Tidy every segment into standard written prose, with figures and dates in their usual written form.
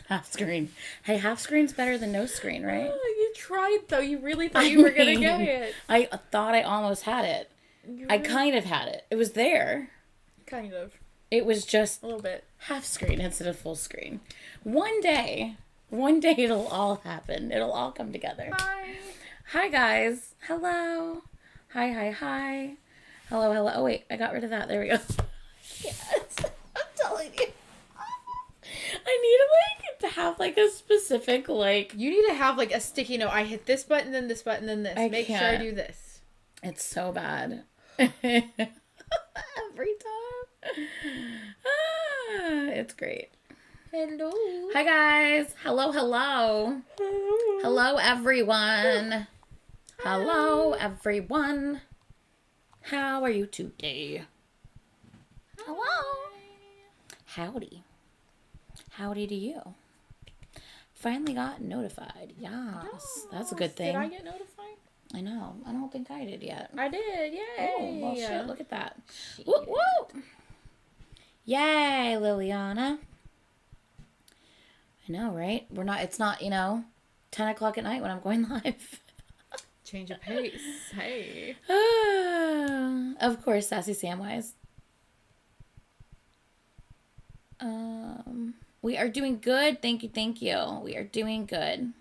Half screen. Hey, half screen's better than no screen, right? Oh, you tried, though. You really thought you were going to get it. I thought I almost had it. I kind of had it. It was there. Kind of. It was just a little bit half screen instead of full screen. One day it'll all happen. It'll all come together. Hi guys. Hello. Hi. Hello. Oh wait, I got rid of that. There we go. Yes. I'm telling you. I need to have a specific You need to have a sticky note. I hit this button, then this button, then this. Make sure I do this. It's so bad. Every time. It's great. Hello. Hi guys. Hello. Hello everyone. Hi. Hello everyone. How are you today? Hello. Howdy. Howdy to you. Finally got notified. Yes. That's a good thing. Did I get notified? I know. I don't think I did yet. I did. Yay. Oh, well, shit. Look at that. Whoop, whoop. Yay, Liliana. I know, right? It's not, 10 o'clock at night when I'm going live. Change of pace. Hey. Of course, Sassy Samwise. We are doing good. Thank you. We are doing good.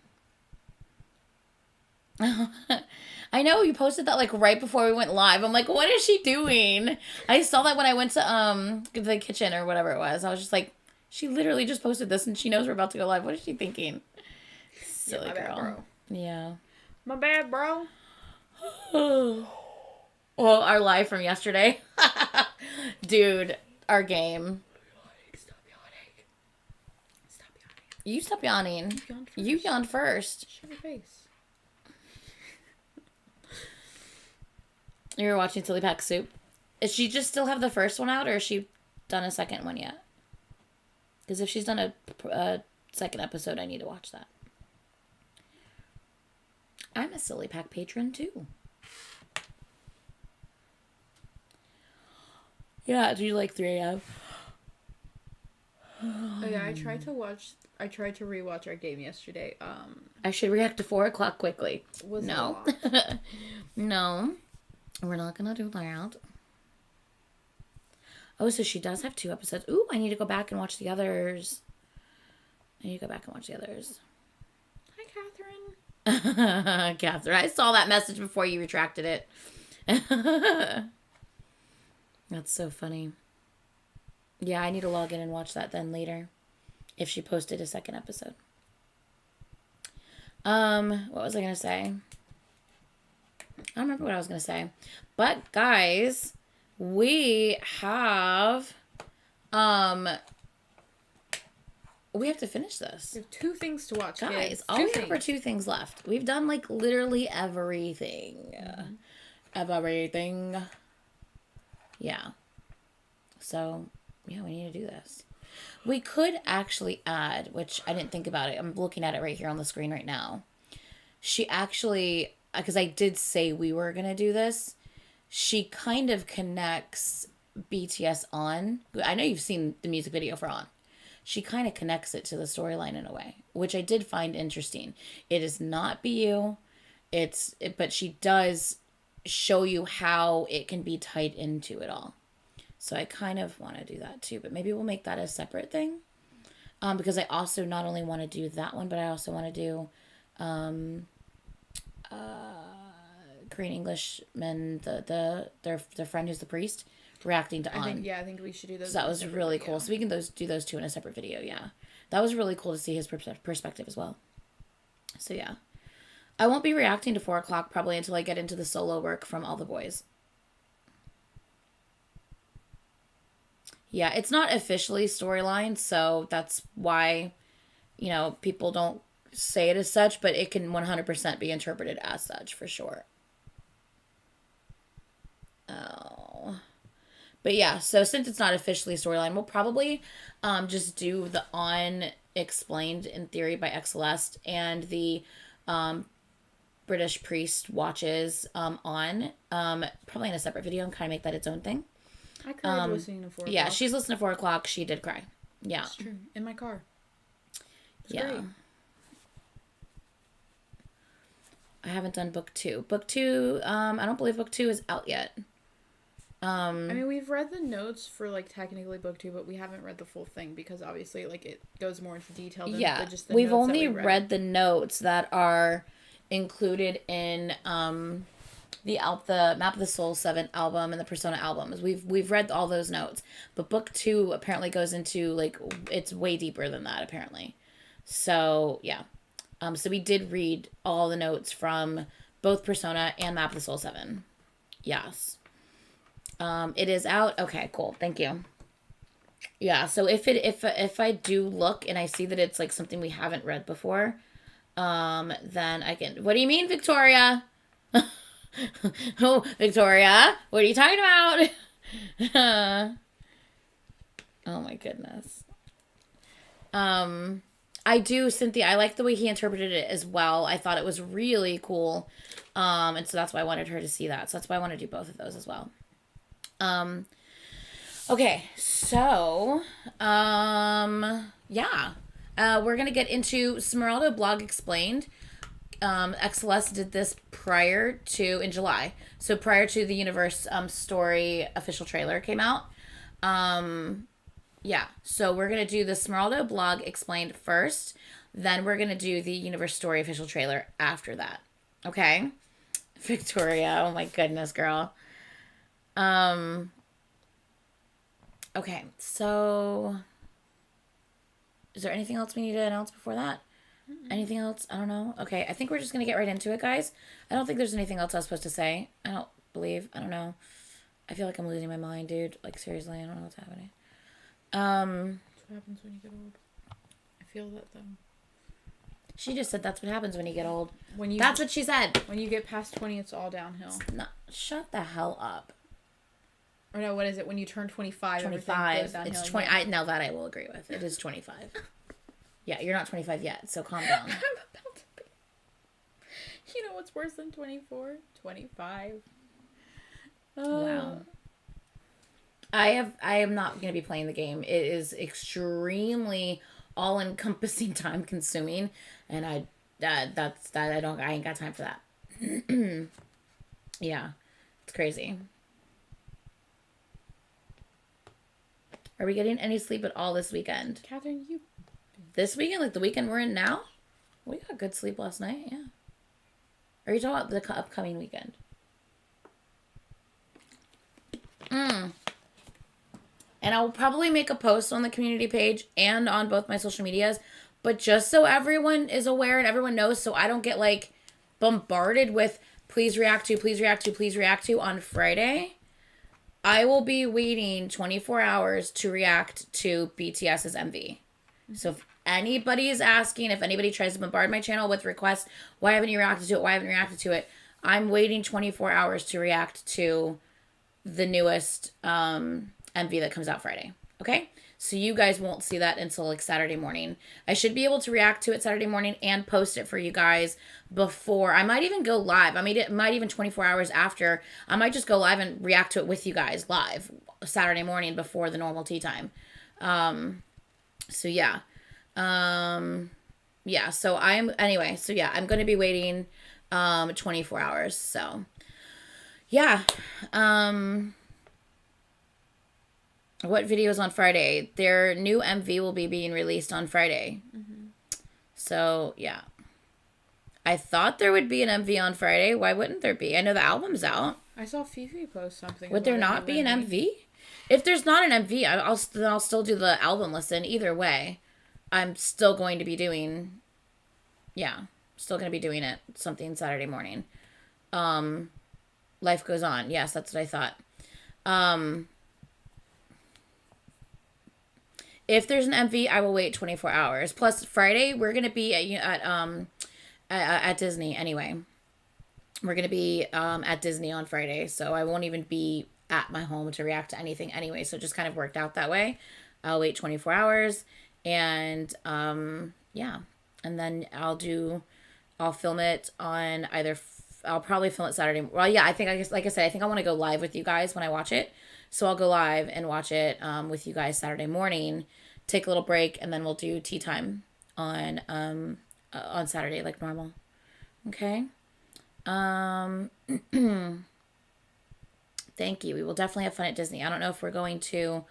I know you posted that right before we went live. I'm like, what is she doing? I saw that when I went to the kitchen or whatever it was. I was just like, she literally just posted this and she knows we're about to go live. What is she thinking? Silly girl. Bad, bro. Yeah. My bad, bro. Well, our live from yesterday. Dude, our game. You stop yawning. You yawned first. Shut your face. You were watching Silly Pack Soup. Is she just still have the first one out, or has she done a second one yet? Because if she's done a second episode, I need to watch that. I'm a Silly Pack patron, too. Yeah, do you like 3 a.m.? Oh, yeah, I tried to rewatch our game yesterday. I should react to 4 o'clock quickly. No. No. We're not gonna do that. Oh, so she does have 2 episodes. Ooh, I need to go back and watch the others. Hi, Catherine. Catherine, I saw that message before you retracted it. That's so funny. Yeah, I need to log in and watch that then later. If she posted a second episode. What was I gonna say? I don't remember what I was gonna say. But guys, we have to finish this. We have 2 things to watch, guys. Kids. All we have are 2 things left. We've done literally everything. Mm-hmm. Everything. Yeah. So, yeah, we need to do this. We could actually add, which I didn't think about it. I'm looking at it right here on the screen right now. She actually, because I did say we were going to do this, she kind of connects BTS On. I know you've seen the music video for On. She kind of connects it to the storyline in a way, which I did find interesting. It is not BU, but she does show you how it can be tied into it all. So I kind of want to do that too, but maybe we'll make that a separate thing. Because I also not only want to do that one, but I also want to do Korean Englishman, their friend who's the priest, reacting to On. I think we should do those. So that was really cool. So we can do those 2 in a separate video, yeah. That was really cool to see his perspective as well. So yeah. I won't be reacting to 4 o'clock probably until I get into the solo work from all the boys. Yeah, it's not officially storyline, so that's why, people don't say it as such, but it can 100% be interpreted as such, for sure. Oh. But yeah, so since it's not officially storyline, we'll probably just do the On Explained in Theory by Celeste and the British Priest watches On, probably in a separate video and kind of make that its own thing. I cried listening to 4 o'clock. Yeah, she's listening to 4 o'clock. She did cry. Yeah. That's true. In my car. Yeah. I haven't done book 2. Book 2, I don't believe book 2 is out yet. I mean, we've read the notes for, like, technically book 2, but we haven't read the full thing because obviously, like, it goes more into detail than just the we've notes only that we read the notes that are included in the Map of the Soul 7 album and the Persona albums. We've read all those notes, but book 2 apparently goes into, like, it's way deeper than that apparently. So yeah, so we did read all the notes from both Persona and Map of the Soul 7. Yes. It is out. Okay, cool. Thank you. Yeah, so if I do look and I see that it's like something we haven't read before, then I can. What do you mean, Victoria? Oh, Victoria, what are you talking about? Oh my goodness. I do, Cynthia. I like the way he interpreted it as well. I thought it was really cool, and so that's why I wanted her to see that. So that's why I want to do both of those as well. Okay, so, yeah. We're going to get into Smeraldo Blog Explained. XLS did this in July. So prior to the Universe story official trailer came out. Yeah, so we're going to do the Smeraldo Blog Explained first. Then we're going to do the Universe story official trailer after that. Okay? Victoria, oh my goodness, girl. Okay, so is there anything else we need to announce before that? Anything else? I don't know. Okay, I think we're just going to get right into it, guys. I don't think there's anything else I was supposed to say. I don't know. I feel like I'm losing my mind, dude. Like, seriously, I don't know what's happening. That's what happens when you get old. I feel that, though. She just said that's what happens when you get old. That's what she said. When you get past 20, it's all downhill. Shut the hell up. Or no, what is it? When you turn 25, 25. It's 20. Now that I will agree with. It is 25. Yeah, you're not 25 yet, so calm down. I'm about to be. You know what's worse than 24? 25. Wow. I am not going to be playing the game. It is extremely all-encompassing, time-consuming, and I ain't got time for that. Yeah, it's crazy. Are we getting any sleep at all this weekend? Catherine, This weekend? Like the weekend we're in now? We got good sleep last night, yeah. Are you talking about the upcoming weekend? And I'll probably make a post on the community page and on both my social medias, but just so everyone is aware and everyone knows, so I don't get like bombarded with please react to on Friday. I will be waiting 24 hours to react to BTS's MV. Mm-hmm. So if anybody is asking, if anybody tries to bombard my channel with requests, why haven't you reacted to it? I'm waiting 24 hours to react to the newest MV that comes out Friday. Okay? So you guys won't see that until like Saturday morning. I should be able to react to it Saturday morning and post it for you guys before. I might even go live. I mean, it might even 24 hours after. I might just go live and react to it with you guys live Saturday morning before the normal tea time. So yeah. Yeah, so I'm going to be waiting 24 hours. So yeah. What videos on Friday? Their new MV will be being released on Friday. Mm-hmm. So, yeah. I thought there would be an MV on Friday. Why wouldn't there be? I know the album's out. I saw Fifi post something. Would there not be an MV? If there's not an MV, I'll still do the album listen. Either way, I'm still going to be doing... Yeah, still going to be doing it. Something Saturday morning. Life Goes On. Yes, that's what I thought. If there's an MV, I will wait 24 hours. Plus, Friday, we're going to be at Disney anyway. We're going to be at Disney on Friday, so I won't even be at my home to react to anything anyway, so it just kind of worked out that way. I'll wait 24 hours, and yeah. And then I'll film it on either... I'll probably film it Saturday. Well, yeah, like I said, I think I want to go live with you guys when I watch it. So I'll go live and watch it with you guys Saturday morning, take a little break, and then we'll do tea time on Saturday like normal. Okay. Thank you. We will definitely have fun at Disney. I don't know if we're going to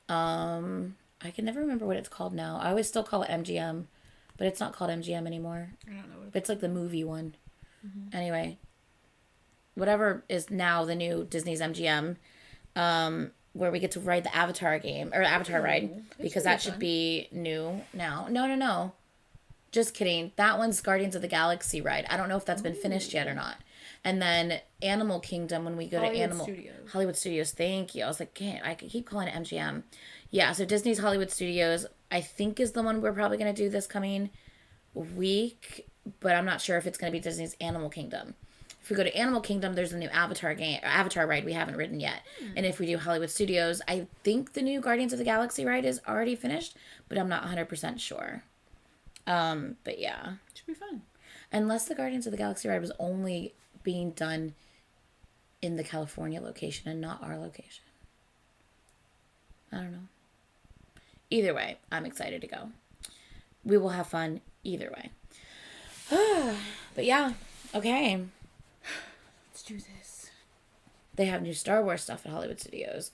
I can never remember what it's called now. I always still call it MGM, but it's not called MGM anymore. I don't know what it's like the movie one. Anyway, whatever is now the new Disney's MGM, where we get to ride the Avatar game or Avatar ride, because that should be new now. No. Just kidding. That one's Guardians of the Galaxy ride. I don't know if that's been finished yet or not. And then Animal Kingdom, when we go to Hollywood Studios. Thank you. I was like, I keep calling it MGM. Yeah, so Disney's Hollywood Studios, I think, is the one we're probably going to do this coming week, but I'm not sure if it's going to be Disney's Animal Kingdom. If we go to Animal Kingdom, there's a new Avatar ride we haven't ridden yet. And if we do Hollywood Studios, I think the new Guardians of the Galaxy ride is already finished, but I'm not 100% sure. But yeah. Should be fun. Unless the Guardians of the Galaxy ride was only being done in the California location and not our location. I don't know. Either way, I'm excited to go. We will have fun either way. But yeah, okay. Let's do this. They have new Star Wars stuff at Hollywood Studios.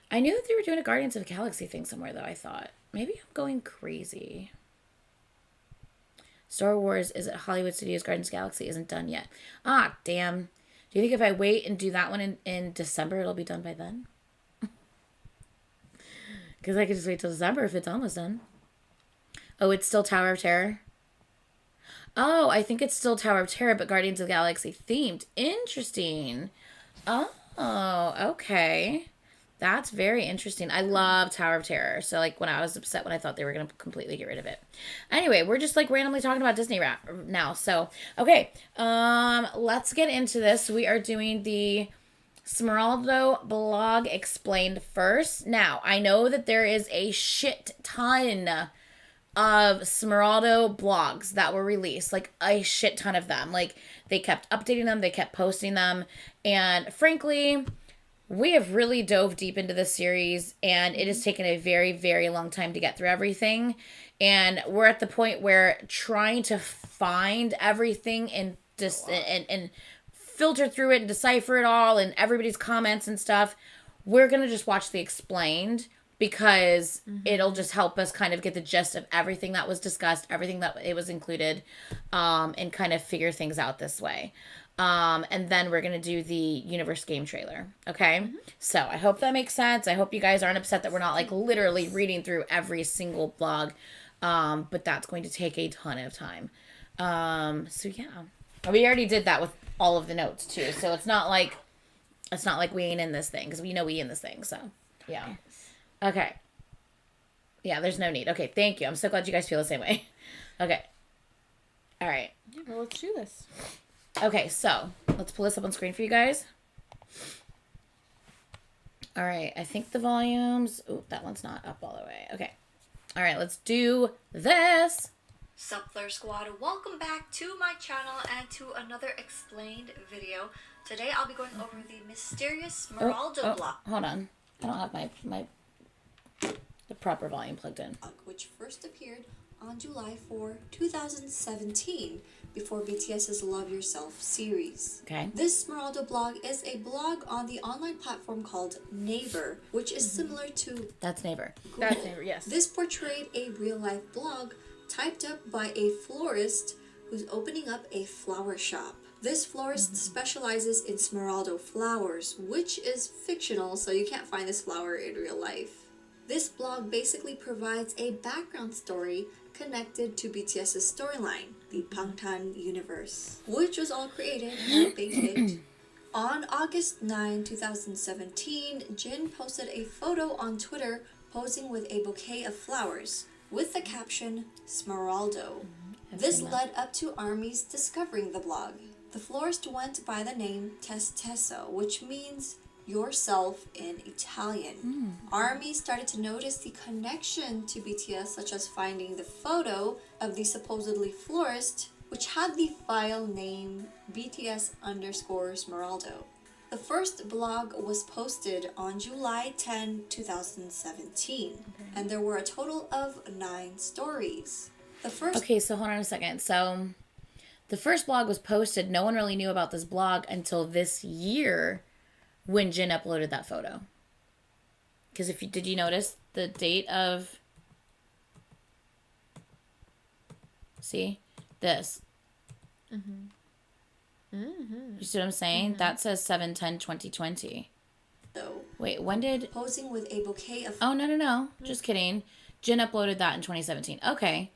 I knew that they were doing a Guardians of the Galaxy thing somewhere, though, I thought. Maybe I'm going crazy. Star Wars is at Hollywood Studios. Guardians of the Galaxy isn't done yet. Ah, damn. Do you think if I wait and do that one in December, it'll be done by then? Because I could just wait till December if it's almost done. Oh, it's still Tower of Terror? Oh, I think it's still Tower of Terror, but Guardians of the Galaxy themed. Interesting. Oh, okay. That's very interesting. I love Tower of Terror. So, like, when I was upset when I thought they were going to completely get rid of it. Anyway, we're just, like, randomly talking about Disney now. So, okay. Let's get into this. We are doing the Smeraldo blog explained first. Now, I know that there is a shit ton of Smeraldo blogs that were released. Like, a shit ton of them. Like, they kept updating them. They kept posting them. And, frankly, we have really dove deep into this series, and it has taken a very, very long time to get through everything. And we're at the point where trying to find everything and and filter through it and decipher it all and everybody's comments and stuff, we're going to just watch the explained, because it'll just help us kind of get the gist of everything that was discussed, everything that it was included, and kind of figure things out this way. And then we're going to do the universe game trailer. Okay. So I hope that makes sense. I hope you guys aren't upset that we're not like literally reading through every single blog. But that's going to take a ton of time. So yeah, we already did that with all of the notes too. So it's not like we ain't in this thing, because we know we in this thing. So yeah. Okay. Yeah, there's no need. Okay. Thank you. I'm so glad you guys feel the same way. Okay. All right. Yeah, well, let's do this. Okay, so let's pull this up on screen for you guys. All right, I think the volumes... Oh, that one's not up all the way. Okay. All right, let's do this. Sup Flare Squad, welcome back to my channel and to another explained video. Today I'll be going over the mysterious Smeraldo block. Hold on. I don't have the proper volume plugged in. Which first appeared on July 4, 2017, before BTS's Love Yourself series. Okay. This Smeraldo blog is a blog on the online platform called Naver, which is similar to... That's Naver. Google. That's Naver, yes. This portrayed a real-life blog typed up by a florist who's opening up a flower shop. This florist specializes in Smeraldo flowers, which is fictional, so you can't find this flower in real life. This blog basically provides a background story connected to BTS's storyline, the Bangtan universe, which was all created by a big hit. On August 9, 2017, Jin posted a photo on Twitter posing with a bouquet of flowers with the caption, Smeraldo. This led up to ARMY's discovering the blog. The florist went by the name Testesso, which means yourself in Italian. ARMY started to notice the connection to BTS, such as finding the photo of the supposedly florist, which had the file name BTS_Smeraldo. The first blog was posted on July 10, 2017, and there were a total of 9 stories. The first Okay, so hold on a second. So the first blog was posted. No one really knew about this blog until this year when Jin uploaded that photo. Because did you notice the date of, see, this? You see what I'm saying? That says 7/10/2020. though, Wait, when did, posing with a bouquet of oh, no. Just kidding. Jin uploaded that in 2017. Okay.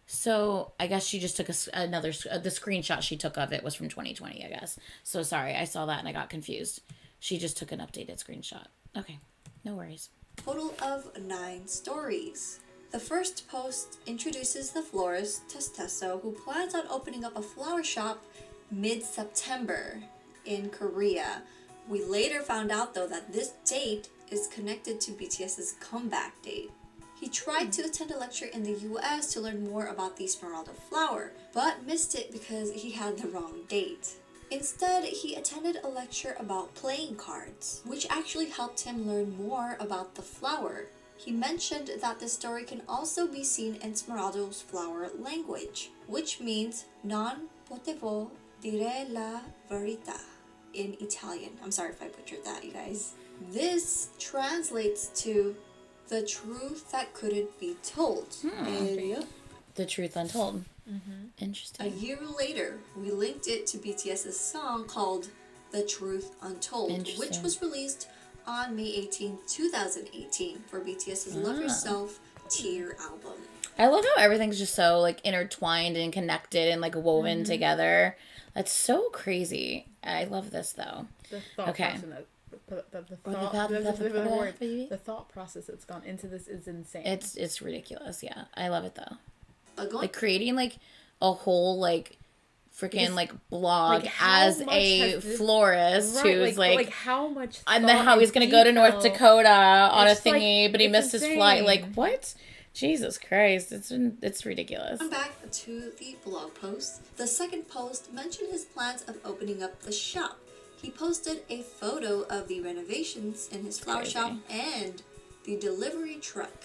So I guess she just took the screenshot she took of it was from 2020, I guess. So sorry, I saw that and I got confused. She just took an updated screenshot. Okay, no worries. total of 9 stories. The first post introduces the florist, Testesso, who plans on opening up a flower shop mid-September in Korea. We later found out, though, that this date is connected to BTS's comeback date. He tried to attend a lecture in the US to learn more about the Smeraldo flower, but missed it because he had the wrong date. Instead, he attended a lecture about playing cards, which actually helped him learn more about the flower. He mentioned that the story can also be seen in Smeraldo's flower language, which means non potevo dire la verità in Italian. I'm sorry if I butchered that, you guys. This translates to the truth that couldn't be told. And The truth untold. a Interesting. year later, we linked it to BTS's song called The Truth Untold, which Interesting. was released on May 18, 2018 for BTS's Love Yourself Tear album. I love how everything's just so like intertwined and connected and like woven together. That's so crazy. I love this though. The thought Okay. the thought process that's gone into this is insane. It's ridiculous. Yeah, I love it though. But going Like creating like a whole like freaking Because, like blog like, how as much a has this- florist right, who's like how much and then thought how and he's gonna go to North detail- Dakota on a It's like- thingy, but he it's missed his flight. insane. Like what? Jesus Christ! It's ridiculous. back to the blog post, the second post mentioned his plans of opening up the shop. He posted a photo of the renovations in his flower Crazy. shop and the delivery truck,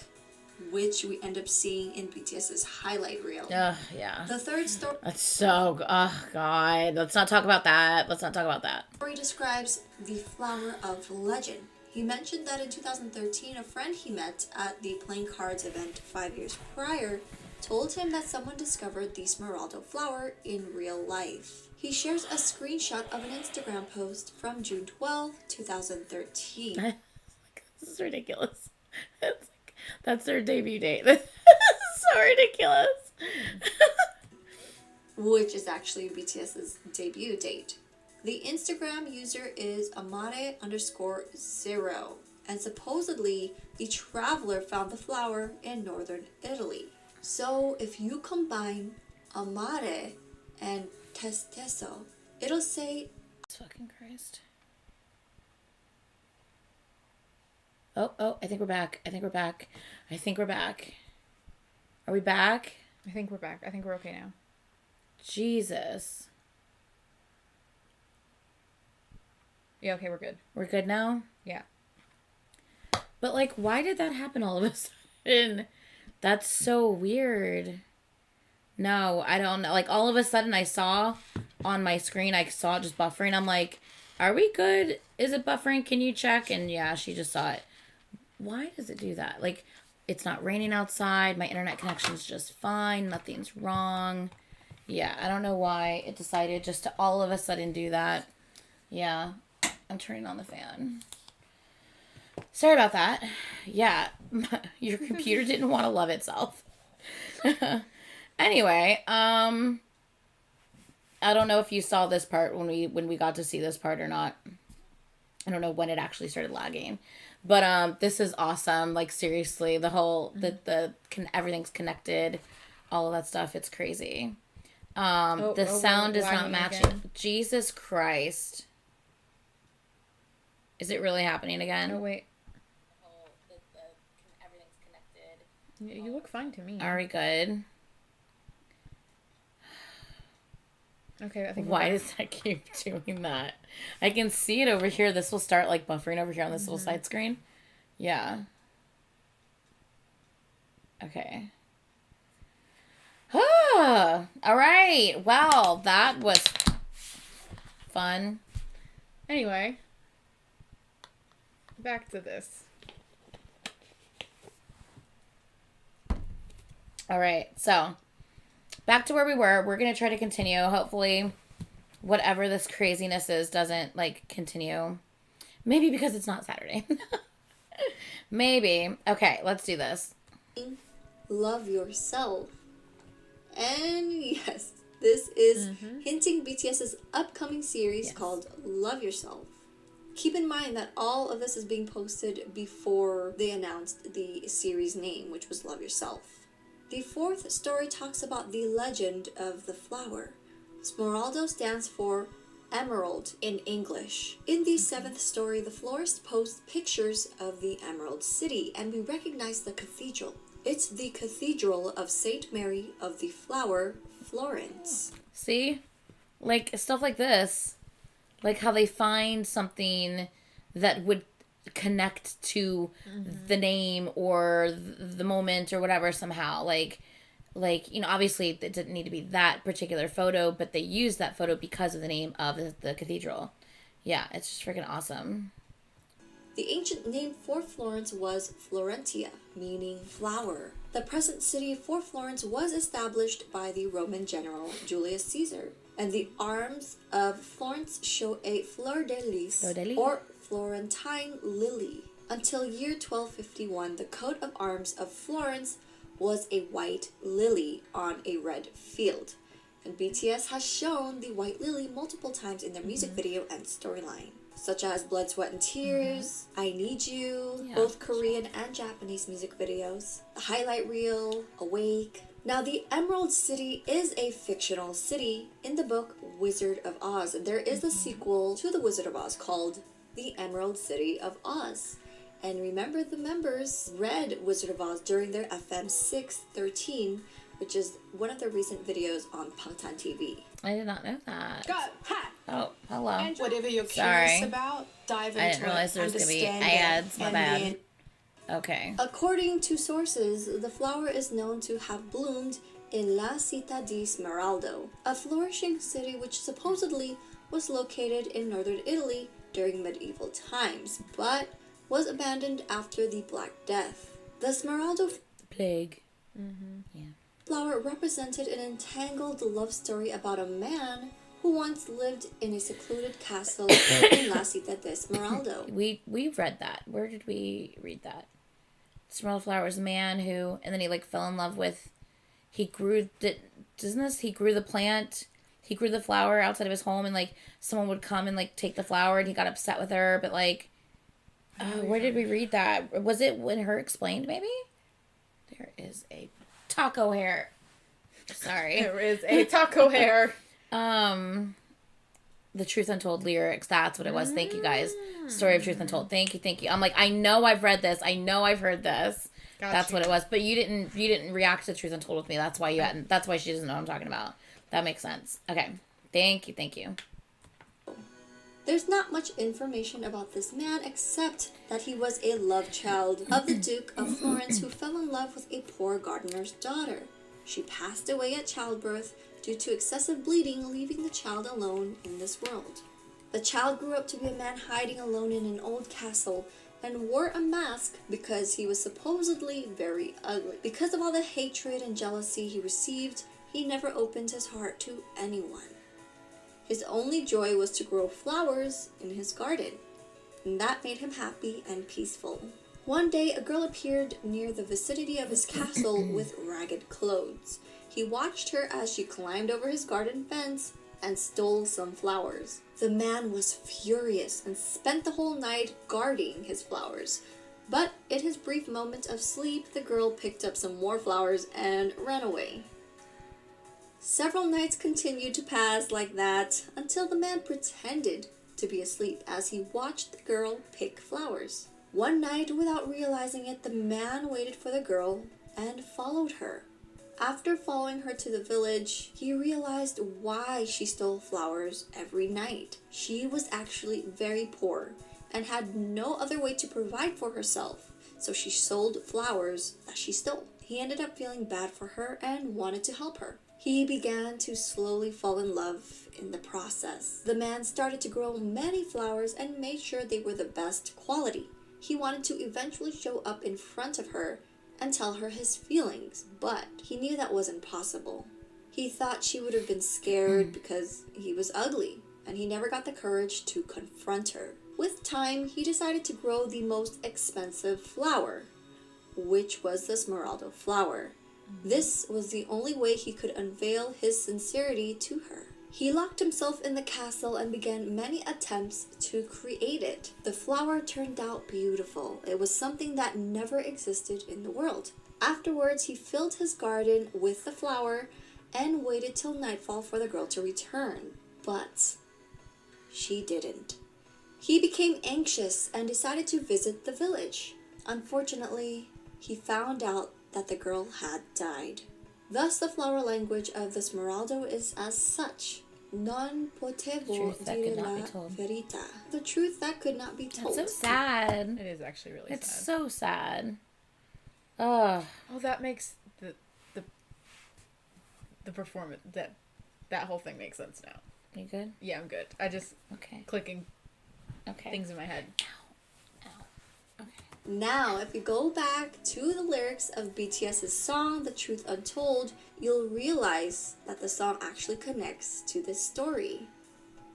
which we end up seeing in BTS's highlight reel. Ugh, yeah. The third story That's so. Oh God. Let's not talk about that. Let's not talk about that. describes the flower of legend. He mentioned that in 2013, a friend he met at the playing cards event 5 years prior told him that someone discovered the Smeraldo flower in real life. He shares a screenshot of an Instagram post from June 12, 2013. This is ridiculous. It's like, that's their debut date. This is so ridiculous. Which is actually BTS's debut date. The Instagram user is amare_0, and supposedly the traveler found the flower in northern Italy. So if you combine amare and testesso, it'll say Fucking Christ. Oh, I think we're back. I think we're back. Are we back? I think we're back. I think we're okay now. Jesus. Yeah, okay, we're good. We're good now? Yeah. But, like, why did that happen all of a sudden? That's so weird. No, I don't know. Like, all of a sudden I saw on my screen, I saw it just buffering. I'm like, are we good? Is it buffering? Can you check? And yeah, she just saw it. Why does it do that? Like, it's not raining outside. My internet connection's just fine. Nothing's wrong. Yeah, I don't know why it decided just to all of a sudden do that. Yeah, I'm turning on the fan. Sorry about that. Yeah, your computer didn't want to love itself. Anyway, I don't know if you saw this part when we got to see this part or not. I don't know when it actually started lagging. But this is awesome. Like seriously, the whole everything's connected, all of that stuff, it's crazy. The sound is not lagging matching. again. Jesus Christ. Is it really happening again? Oh, wait. Everything's connected. You look fine to me. Are we good? Okay, I think we're Why back. does that keep doing that? I can see it over here. This will start like buffering over here on this little side screen. Yeah. Okay. All right. Well, that was fun. Anyway, back to this. All right. So, back to where we were. We're going to try to continue. Hopefully, whatever this craziness is doesn't, like, continue. Maybe because it's not Saturday. Maybe. Okay, let's do this. Love yourself. And yes, this is hinting BTS's upcoming series called Love Yourself. Keep in mind that all of this is being posted before they announced the series name, which was Love Yourself. The fourth story talks about the legend of the flower. Smeraldo stands for emerald in English. In the seventh story, the florist posts pictures of the Emerald City, and we recognize the cathedral. It's the Cathedral of Saint Mary of the Flower, Florence. See? Like, stuff like this. Like how they find something that would connect to the name or the moment or whatever somehow. Like, you know, obviously it didn't need to be that particular photo, but they used that photo because of the name of the cathedral. Yeah, it's just freaking awesome. The ancient name for Florence was Florentia, meaning flower. The present city for Florence was established by the Roman general Julius Caesar, and the arms of Florence show a fleur de lis, or Florentine lily. Until year 1251, the coat of arms of Florence was a white lily on a red field. And BTS has shown the white lily multiple times in their music video and storyline, such as Blood, Sweat, and Tears, I Need You, both Korean and Japanese music videos, the highlight reel, Awake. Now, the Emerald City is a fictional city in the book Wizard of Oz. There is a sequel to the Wizard of Oz called The Emerald City of Oz. And remember, the members read Wizard of Oz during their FM 613, which is one of their recent videos on Bangtan TV. I did not know that. Got hat. Oh, hello. And whatever you're Sorry. curious about, dive into I didn't realize there was going to be ads. My bad. Okay. According to sources, the flower is known to have bloomed in La Città di Smeraldo, a flourishing city which supposedly was located in northern Italy during medieval times, but was abandoned after the Black Death. The Smeraldo Plague. Yeah. flower represented an entangled love story about a man who once lived in a secluded castle in La Città di Smeraldo. We read that. Where did we read that? Smeraldo flower was a man who, and then he like fell in love with, he grew the plant, he grew the flower outside of his home, and like someone would come and like take the flower, and he got upset with her, but like, where did we read that? Was it when her explained maybe? There is a taco hair. Sorry. There is a taco hair. The Truth Untold lyrics. That's what it was. Thank you guys. Story of Truth Untold. Thank you. I'm like, I know I've read this. I know I've heard this. Gotcha. That's what it was. But you didn't react to Truth Untold with me. That's why you hadn't. That's why she doesn't know what I'm talking about. That makes sense. Okay. Thank you. There's not much information about this man except that he was a love child of the Duke of Florence who fell in love with a poor gardener's daughter. She passed away at childbirth due to excessive bleeding, leaving the child alone in this world. The child grew up to be a man hiding alone in an old castle and wore a mask because he was supposedly very ugly. Because of all the hatred and jealousy he received, he never opened his heart to anyone. His only joy was to grow flowers in his garden, and that made him happy and peaceful. One day, a girl appeared near the vicinity of his castle with ragged clothes. He watched her as she climbed over his garden fence and stole some flowers. The man was furious and spent the whole night guarding his flowers. But in his brief moment of sleep, the girl picked up some more flowers and ran away. Several nights continued to pass like that until the man pretended to be asleep as he watched the girl pick flowers. One night, without realizing it, the man waited for the girl and followed her. After following her to the village, he realized why she stole flowers every night. She was actually very poor and had no other way to provide for herself, so she sold flowers that she stole. He ended up feeling bad for her and wanted to help her. He began to slowly fall in love in the process. The man started to grow many flowers and made sure they were the best quality. He wanted to eventually show up in front of her and tell her his feelings, but he knew that wasn't possible. He thought she would have been scared because he was ugly, and he never got the courage to confront her. With time, he decided to grow the most expensive flower, which was the Smeraldo flower. This was the only way he could unveil his sincerity to her. He locked himself in the castle and began many attempts to create it. The flower turned out beautiful. It was something that never existed in the world. Afterwards, he filled his garden with the flower and waited till nightfall for the girl to return. But she didn't. He became anxious and decided to visit the village. Unfortunately, he found out that the girl had died. Thus, the flower language of the Smeraldo is as such. Non potevo dire la verita. The truth that could not be told. That's so sad. It is actually really sad. It's so sad. Ugh. Oh, that makes the performance, that whole thing makes sense now. You good? Yeah, I'm good. I just clicking things in my head. Ow. Okay. Now, if you go back to the lyrics of BTS's song, The Truth Untold, you'll realize that the song actually connects to this story.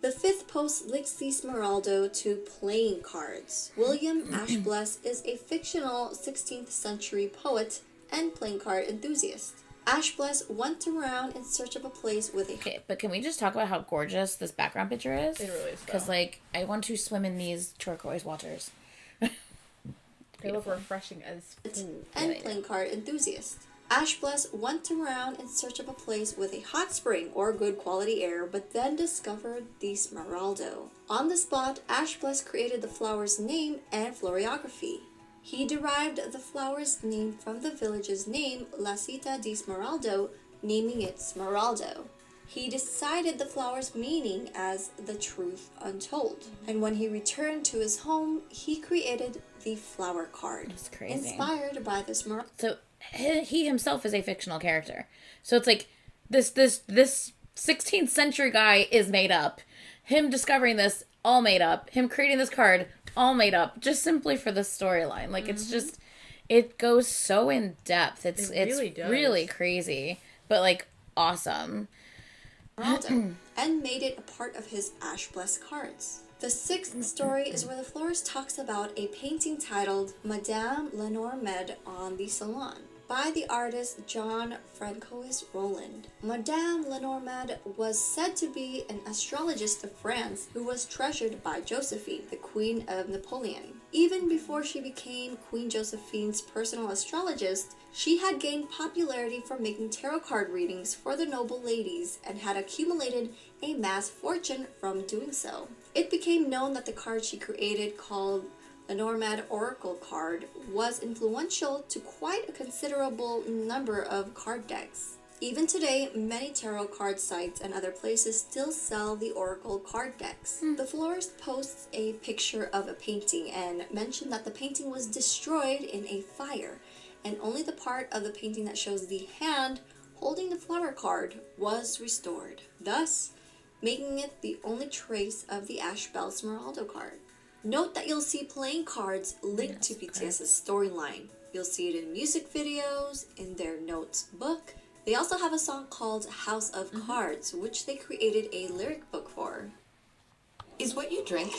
The fifth post links the Smeraldo to playing cards. William Ashbless is a fictional 16th century poet and playing card enthusiast. Ashbless went around in search of a place with a... Okay, but can we just talk about how gorgeous this background picture is? It really is. Because, I want to swim in these turquoise waters. They look refreshing as food. And playing card enthusiast. Ashbless went around in search of a place with a hot spring or good quality air, but then discovered the Smeraldo. On the spot, Ashbless created the flower's name and florography. He derived the flower's name from the village's name, La Cita di Smeraldo, naming it Smeraldo. He decided the flower's meaning as the truth untold. And when he returned to his home, he created the flower card. That's crazy. Inspired by the Smeraldo. So he himself is a fictional character. So it's like this 16th century guy is made up. Him discovering this, all made up. Him creating this card, all made up. Just simply for the storyline. Like, it's just, it goes so in depth. It's really crazy. But, awesome. And made it a part of his Ashbless cards. The sixth story is where the florist talks about a painting titled Madame Lenormand on the Salon by the artist John Francois Roland. Madame Lenormand was said to be an astrologist of France who was treasured by Josephine, the Queen of Napoleon. Even before she became Queen Josephine's personal astrologist, she had gained popularity for making tarot card readings for the noble ladies and had accumulated a mass fortune from doing so. It became known that the card she created, called the Lenormand Oracle card, was influential to quite a considerable number of card decks. Even today, many tarot card sites and other places still sell the Oracle card decks. The florist posts a picture of a painting and mentioned that the painting was destroyed in a fire, and only the part of the painting that shows the hand holding the flower card was restored, thus making it the only trace of the Ashbel Smeraldo card. Note that you'll see playing cards linked to BTS's storyline. You'll see it in music videos, in their notes book. They also have a song called House of Cards, which they created a lyric book for. Is what you drink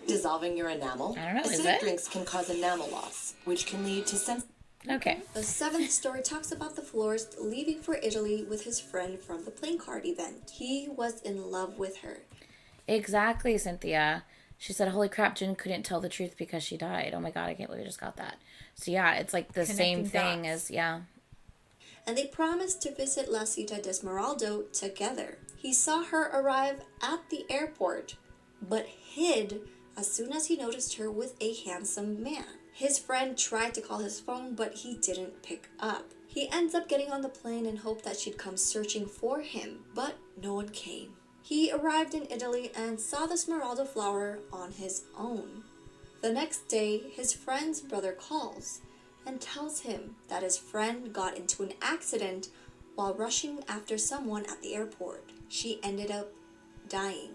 dissolving your enamel? I don't know, is Acidic it? drinks can cause enamel loss, which can lead to Okay. The seventh story talks about the florist leaving for Italy with his friend from the playing card event. He was in love with her. Exactly, Cynthia. She said, holy crap, Jin couldn't tell the truth because she died. Oh my god, I can't believe I just got that. So yeah, it's like the same thing as, And they promised to visit La Cita de Smeraldo together. He saw her arrive at the airport, but hid as soon as he noticed her with a handsome man. His friend tried to call his phone, but he didn't pick up. He ends up getting on the plane and hoped that she'd come searching for him, but no one came. He arrived in Italy and saw the Smeraldo flower on his own. The next day, his friend's brother calls and tells him that his friend got into an accident while rushing after someone at the airport. She ended up dying.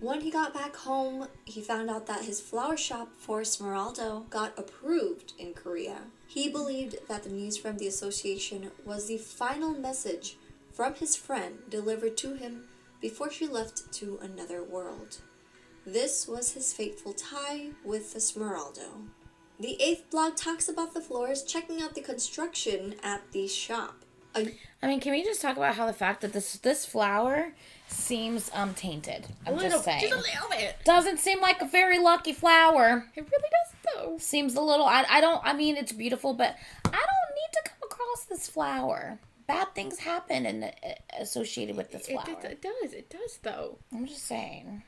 When he got back home, he found out that his flower shop for Smeraldo got approved in Korea. He believed that the news from the association was the final message from his friend delivered to him before she left to another world. This was his fateful tie with the Smeraldo. The 8th blog talks about the florist checking out the construction at the shop. I mean, can we just talk about how the fact that this flower seems tainted? I'm just saying. Just a little bit. Doesn't seem like a very lucky flower. It really does, though. Seems a little. I mean, it's beautiful, but I don't need to come across this flower. Bad things happen associated with this flower. It does, though. I'm just saying.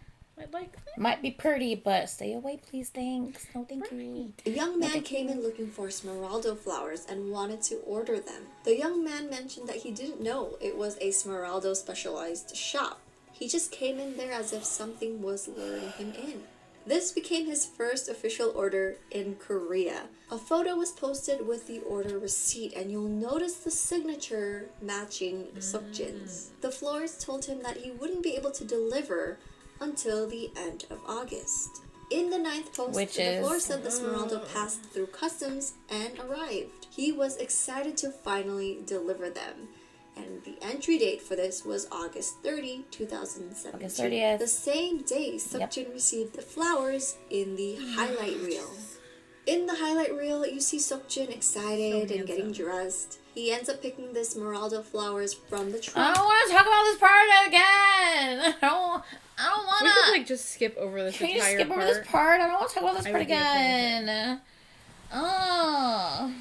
Like, might be pretty, but stay away, please. Thanks. No, thank you. A young man came in looking for Smeraldo flowers and wanted to order them. The young man mentioned that he didn't know it was a Smeraldo specialized shop. He just came in there as if something was luring him in. This became his first official order in Korea. A photo was posted with the order receipt, and you'll notice the signature matching Seokjin's. The florist told him that he wouldn't be able to deliver until the end of August. In the 9th post, the florist said the Smeraldo passed through customs and arrived. He was excited to finally deliver them. And the entry date for this was August 30, 2017. August 30th. The same day, Seokjin received the flowers in the highlight reel. In the highlight reel, you see Seokjin excited and getting dressed. He ends up picking the Smeraldo flowers from the trunk. I don't want to talk about this part again. I don't want to. We could like just skip over this entire part. Can you skip over this part? I don't want to talk about this part again. Oh.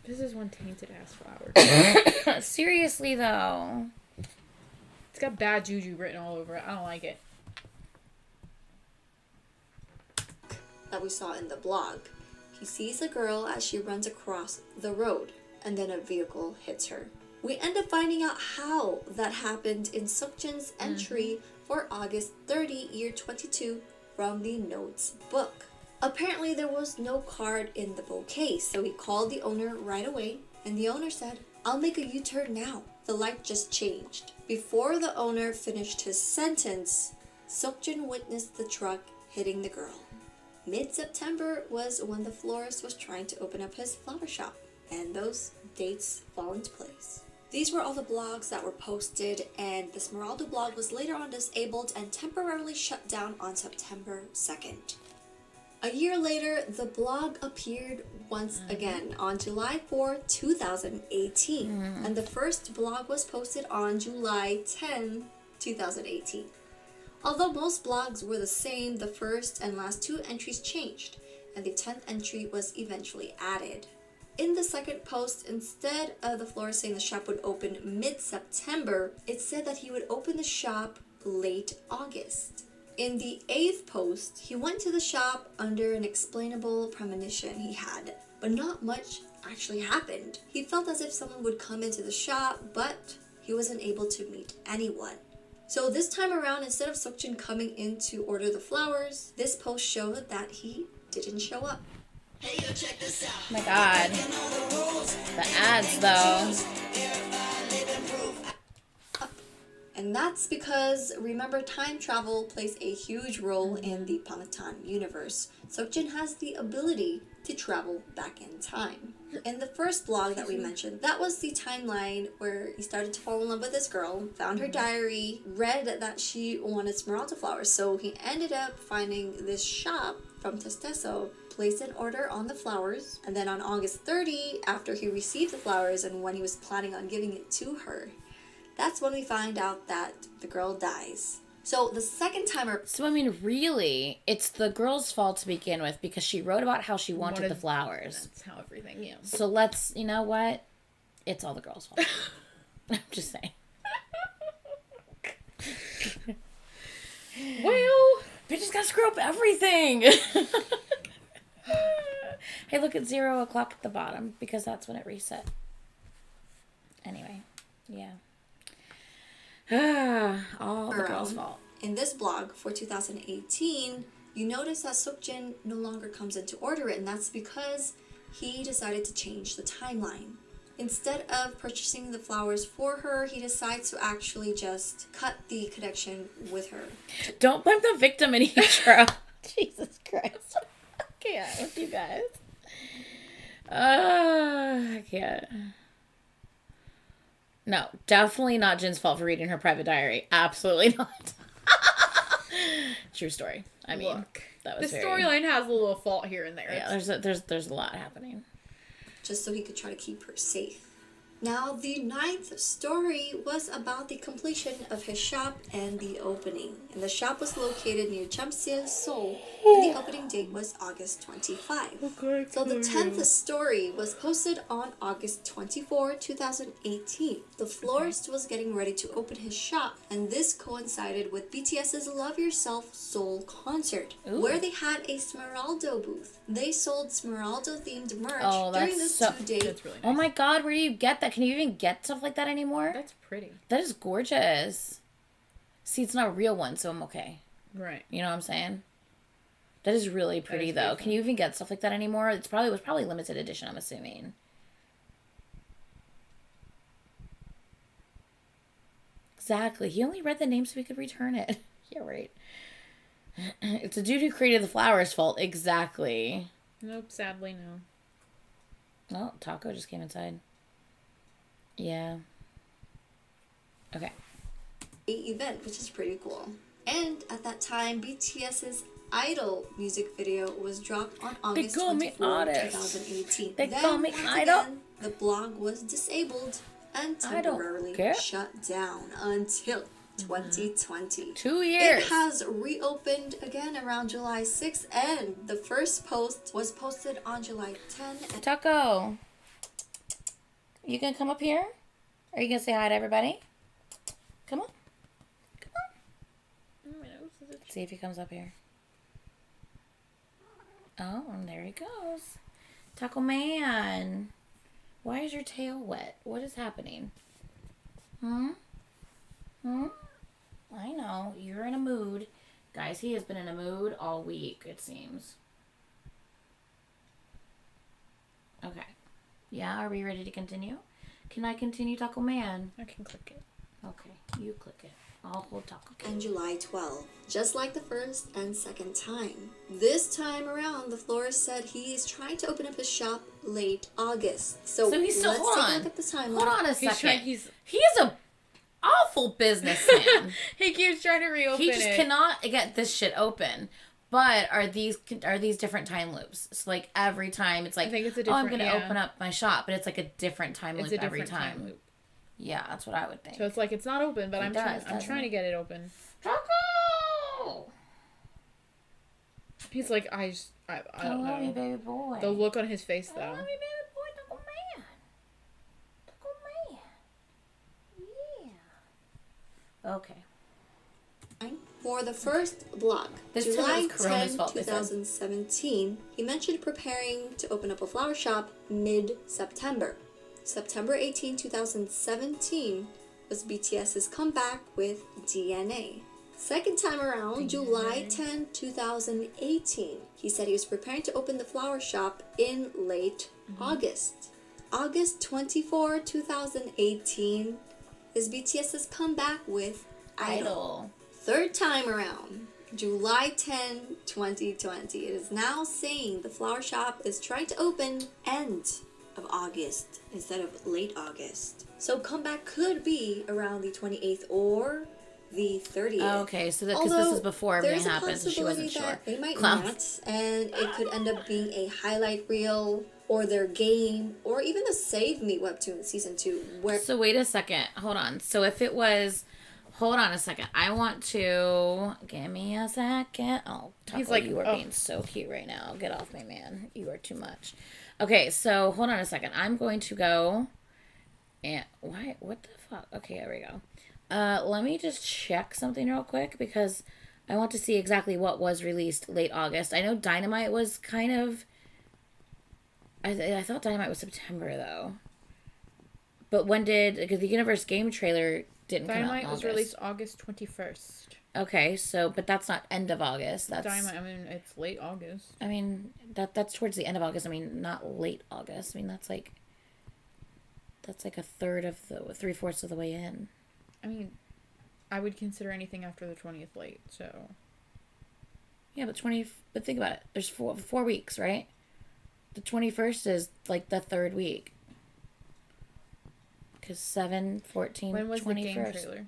This is one tainted ass flower. Seriously though. It's got bad juju written all over it. I don't like it. That we saw in the blog. He sees a girl as she runs across the road, and then a vehicle hits her. We end up finding out how that happened in Seokjin's entry for August 30, year 22 from the notes book. Apparently there was no card in the bouquet, so he called the owner right away, and the owner said, "I'll make a U-turn now. The light just changed." Before the owner finished his sentence, Seokjin witnessed the truck hitting the girl. Mid-September was when the florist was trying to open up his flower shop, and those dates fall into place. These were all the blogs that were posted, and the Smeraldo blog was later on disabled and temporarily shut down on September 2nd. A year later, the blog appeared once again on July 4, 2018, and the first blog was posted on July 10, 2018. Although most blogs were the same, the first and last 2 entries changed, and the 10th entry was eventually added. In the second post, instead of the florist saying the shop would open mid-September, it said that he would open the shop late August. In the 8th post, he went to the shop under an explainable premonition he had, but not much actually happened. He felt as if someone would come into the shop, but he wasn't able to meet anyone. So this time around, instead of Seokjin coming in to order the flowers, this post showed that he didn't show up. Oh my god. The ads though. And that's because, remember, time travel plays a huge role in the Pangtan universe. Seokjin has the ability to travel back in time. In the first blog that we mentioned, that was the timeline where he started to fall in love with this girl, found her diary, read that she wanted Smeraldo flowers, so he ended up finding this shop from Testeso, placed an order on the flowers, and then on August 30, after he received the flowers and when he was planning on giving it to her, that's when we find out that the girl dies. So the second timer... So, I mean, really, it's the girl's fault to begin with because she wrote about how she wanted the flowers. That's how everything, yeah. So let's, you know what? It's all the girl's fault. I'm just saying. Well, bitches gotta screw up everything. Hey, look at 0 o'clock at the bottom because that's when it reset. Anyway, yeah. All the girl's fault. In this blog for 2018, you notice that Seokjin no longer comes in to order it, and that's because he decided to change the timeline. Instead of purchasing the flowers for her, he decides to actually just cut the connection with her. Don't blame the victim, Anitra. Jesus Christ. I can't with you guys. I can't. No, definitely not Jin's fault for reading her private diary. Absolutely not. True story. I mean, Look, that was the storyline has a little fault here and there. Yeah, there's a lot happening. Just so he could try to keep her safe. Now, the ninth story was about the completion of his shop and the opening. And the shop was located near Champs-Élysées, Seoul, and the opening date was August 25. Okay, So the 10th story was posted on August 24, 2018. The florist was getting ready to open his shop, and this coincided with BTS's Love Yourself Seoul concert, where they had a Smeraldo booth. They sold Smeraldo-themed merch during this 2-day. That's really nice. Oh my god, where do you get that? Can you even get stuff like that anymore? That's pretty. That is gorgeous. See, it's not a real one, so I'm okay. Right. You know what I'm saying? That is really pretty, though. Can you even get stuff like that anymore? It was probably limited edition, I'm assuming. Exactly. He only read the name so we could return it. Yeah, right. It's the dude who created the flowers' fault. Exactly. Nope, sadly, no. Oh, Taco just came inside. Yeah. Okay. Event, which is pretty cool. And at that time, BTS's Idol music video was dropped on August 24, 2018. They call me Idol. Again, the blog was disabled and temporarily shut down until 2020. 2 years. It has reopened again around July 6th, and the first post was posted on July 10th. Taco, you gonna come up here? Are you gonna say hi to everybody? Come on. Come on. See if he comes up here. Oh, and there he goes. Taco Man. Why is your tail wet? What is happening? I know. You're in a mood. Guys, he has been in a mood all week, it seems. Okay. Yeah, are we ready to continue? Can I continue, Taco Man? I can click it. Okay, you click it. I'll hold Taco. And July 12, just like the first and second time. This time around, the florist said he is trying to open up his shop late August. So he's still, let's hold take on. a look at the timeline. Hold on a second. He is a awful businessman. He keeps trying to reopen He just cannot get this shit open. But are these different time loops? So like every time it's like, I think it's a I'm different, going to open up my shop, but it's like a different time loop every time. Time loop. Yeah, that's what I would think. So it's like it's not open, but I'm trying to get it open. Taco! He's like, I don't love you, know. baby boy. The look on his face, I though. love you, baby boy, Taco Man. Taco Man. Yeah. Okay. For the first blog, This time July it was Corona's 10, fault, they said. 2017, he mentioned preparing to open up a flower shop mid-September. September 18, 2017 was BTS's comeback with DNA. Second time around, July 10, 2018, he said he was preparing to open the flower shop in late August. August 24, 2018 is BTS's comeback with Idol. Third time around, July 10, 2020. It is now saying the flower shop is trying to open end of August instead of late August. So comeback could be around the 28th or the 30th. Okay, so because this is before everything happened, so she wasn't sure. That they might not, and it could end up being a highlight reel or their game or even the Save Me webtoon season 2. So wait a second. Hold on. So if it was... Hold on a second. I want to... Give me a second. Oh, Taco, He's like, you are being so cute right now. Get off me, man. You are too much. Okay, so hold on a second. I'm going to go... And... Why? What the fuck? Okay, here we go. Let me just check something real quick because I want to see exactly what was released late August. I know Dynamite was kind of... I thought Dynamite was September, though. But when did... Because the Universe game trailer... Didn't Dynamite come out in was released August 21st. Okay, so but that's not end of August. That's Dynamite. I mean, it's late August. I mean that's towards the end of August. I mean, not late August. I mean that's like That's like a third of the 3/4 of the way in. I mean, I would consider anything after the 20th late, so. Yeah, but think about it. There's 4 weeks, right? The 21st is like the third week. Because 7, 14, When was 21st. the game trailer?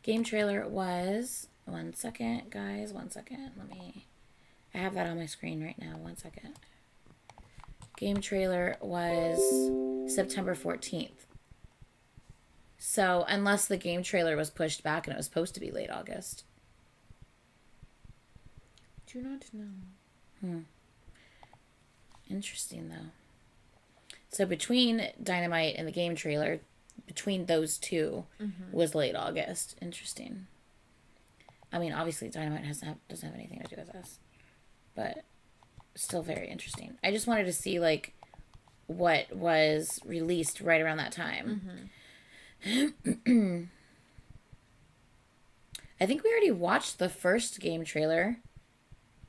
Game trailer was... One second, guys. I have that on my screen right now. 1 second. Game trailer was September 14th. So, unless the game trailer was pushed back and it was supposed to be late August. Do not know. Interesting, though. So, between Dynamite and the game trailer, between those two, was late August. Interesting. I mean, obviously, Dynamite doesn't have anything to do with this. But, still very interesting. I just wanted to see, like, what was released right around that time. I think we already watched the first game trailer.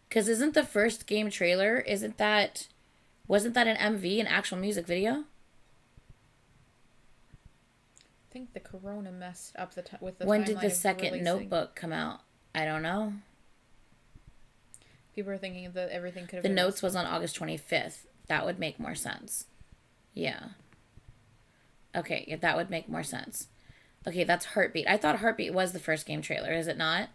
Because isn't the first game trailer, wasn't that an MV, an actual music video? I think the corona messed up with the When timeline did the of second releasing. Notebook come out? I don't know. People are thinking that everything could have The been Notes was on August 25th. That would make more sense. Yeah. Okay, yeah, that would make more sense. Okay, that's Heartbeat. I thought Heartbeat was the first game trailer. Is it not?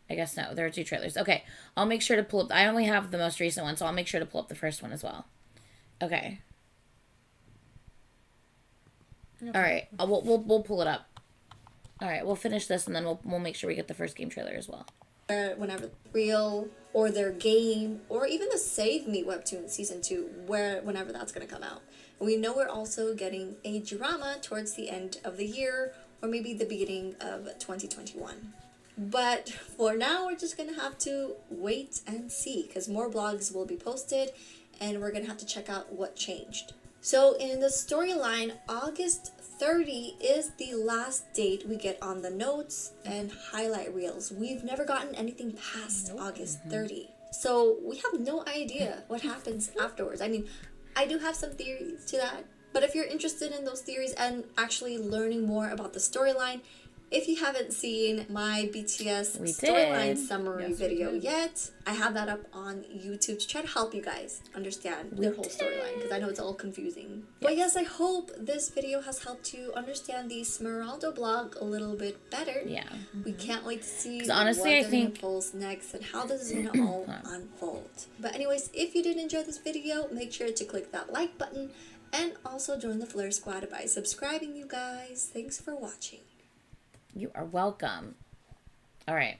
I guess no. There are 2 trailers. Okay, I'll make sure to pull up... I only have the most recent one, so I'll make sure to pull up the first one as well. Okay. All right. We'll pull it up. All right, we'll finish this, and then we'll make sure we get the first game trailer as well. Whenever real or their game or even the Save Me webtoon season 2, whenever that's going to come out. And we know we're also getting a drama towards the end of the year or maybe the beginning of 2021. But for now, we're just going to have to wait and see because more blogs will be posted and we're going to have to check out what changed. So in the storyline, August 30 is the last date we get on the notes and highlight reels. We've never gotten anything past August 30. So we have no idea what happens afterwards. I mean, I do have some theories to that. But if you're interested in those theories and actually learning more about the storyline, if you haven't seen my BTS storyline summary video yet, I have that up on YouTube to try to help you guys understand their whole storyline because I know it's all confusing. Yes. But yes, I hope this video has helped you understand the Smeraldo blog a little bit better. Yeah. We can't wait to see honestly, what they're gonna post next and how this is going to all unfold. But anyways, if you did enjoy this video, make sure to click that like button and also join the Fleur Squad by subscribing, you guys. Thanks for watching. You are welcome. All right.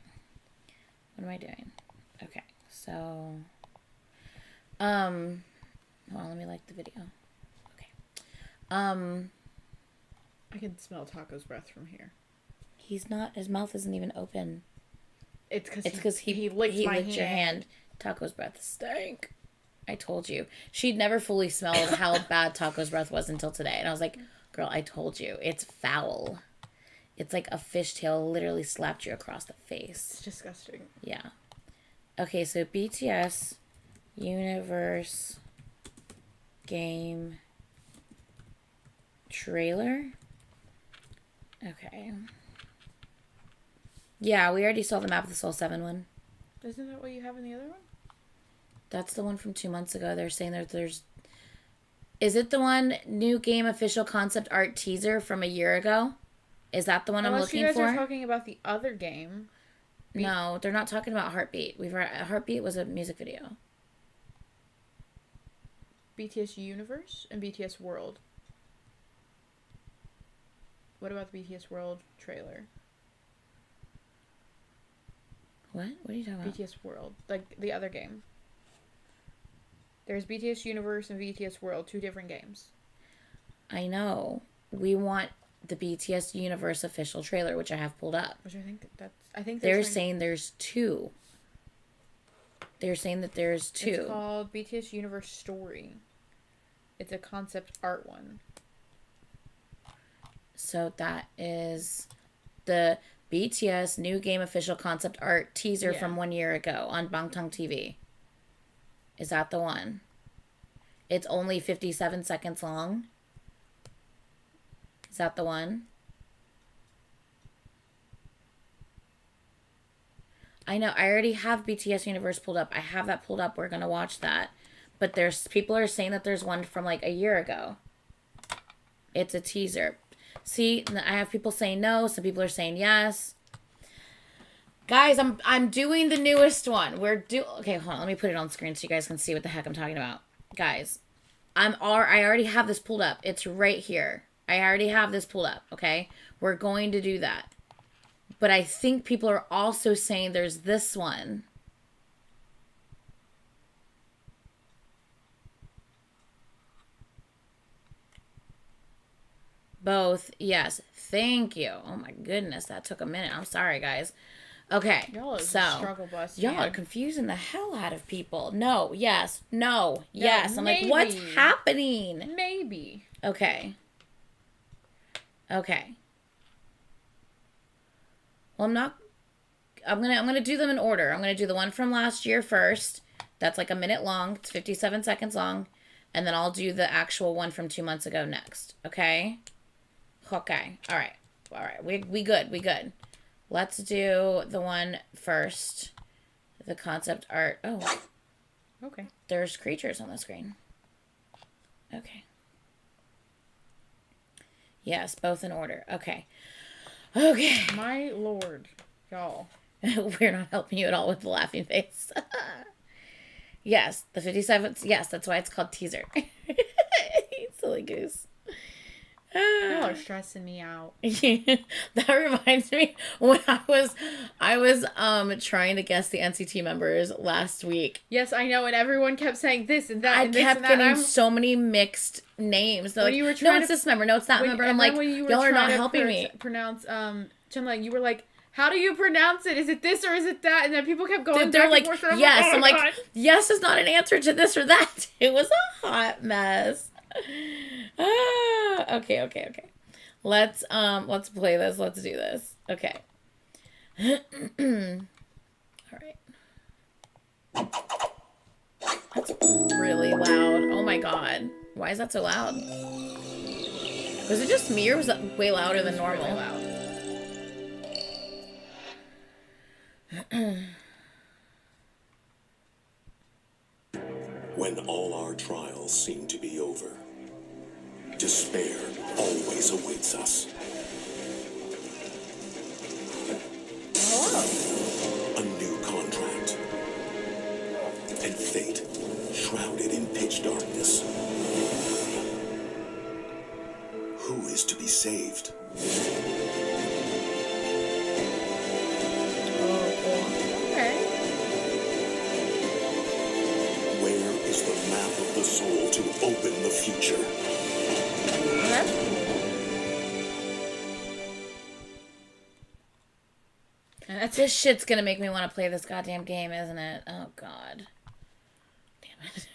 What am I doing? Okay. So, hold on, let me like the video. Okay. I can smell Taco's breath from here. His mouth isn't even open. It's because he licked your hand. Taco's breath stank. I told you. She'd never fully smelled how bad Taco's breath was until today. And I was like, girl, I told you. It's foul. It's like a fishtail literally slapped you across the face. It's disgusting. Yeah. Okay, so BTS Universe game trailer. Okay. Yeah, we already saw the Map of the Soul 7 one. Isn't that what you have in the other one? That's the one from 2 months ago. They're saying that there's... Is it the one new game official concept art teaser from a year ago? Is that the one I'm looking for? Unless you guys are talking about the other game. No, they're not talking about Heartbeat. Heartbeat was a music video. BTS Universe and BTS World. What about the BTS World trailer? What? What are you talking about? BTS World. Like the other game. There's BTS Universe and BTS World. 2 different games. I know. We want the BTS Universe official trailer, which I have pulled up. Which I think they're saying there's 2. They're saying that there's 2. It's called BTS Universe Story. It's a concept art one. So that is the BTS new game official concept art teaser from 1 year ago on Bangtan TV. Is that the one? It's only 57 seconds long. Is that the one? I know. I already have BTS Universe pulled up. I have that pulled up. We're going to watch that. But there's people are saying that there's one from like a year ago. It's a teaser. See, I have people saying no. Some people are saying yes. Guys, I'm doing the newest one. Okay, hold on. Let me put it on screen so you guys can see what the heck I'm talking about. Guys, I already have this pulled up. It's right here. I already have this pulled up, okay? We're going to do that. But I think people are also saying there's this one. Both, yes. Thank you. Oh my goodness, that took a minute. I'm sorry, guys. Okay, Y'all so struggle bus. y'all are confusing the hell out of people. No, yes, no, yes. I'm like, what's happening? Maybe. Okay. Okay. Well, I'm gonna do them in order. I'm gonna do the one from last year first. That's like a minute long. It's 57 seconds long. And then I'll do the actual one from 2 months ago next. Okay? Okay. All right. All right. We good. We good. Let's do the one first. The concept art. Oh. Okay. There's creatures on the screen. Okay. Yes, both in order. Okay. Okay. My lord. Y'all. We're not helping you at all with the laughing face. Yes, the 57th. Yes, that's why it's called teaser. Silly goose. Y'all are stressing me out. That reminds me when I was trying to guess the NCT members last week. Yes, I know, and everyone kept saying this and that. And I kept this and that. getting so many mixed names. They're like, you were no, it's this member. No, it's that member. I'm like, y'all are not helping me. Pronounce Chunla, you were like, how do you pronounce it? Is it this or is it that? And then people kept going. They're like, forth, yes. oh I'm like, God. yes is not an answer to this or that. It was a hot mess. Okay. Let's play this. Let's do this. Okay. All right. That's really loud. Oh my God. Why is that so loud? Was it just me or was that way louder than normal? Really loud. When all our trials seem to be over, despair always awaits us. A new contract. And fate shrouded in pitch darkness. Who is to be saved? Okay. Where is the map of the soul to open the future? This shit's gonna make me want to play this goddamn game, isn't it? Oh God. Damn it.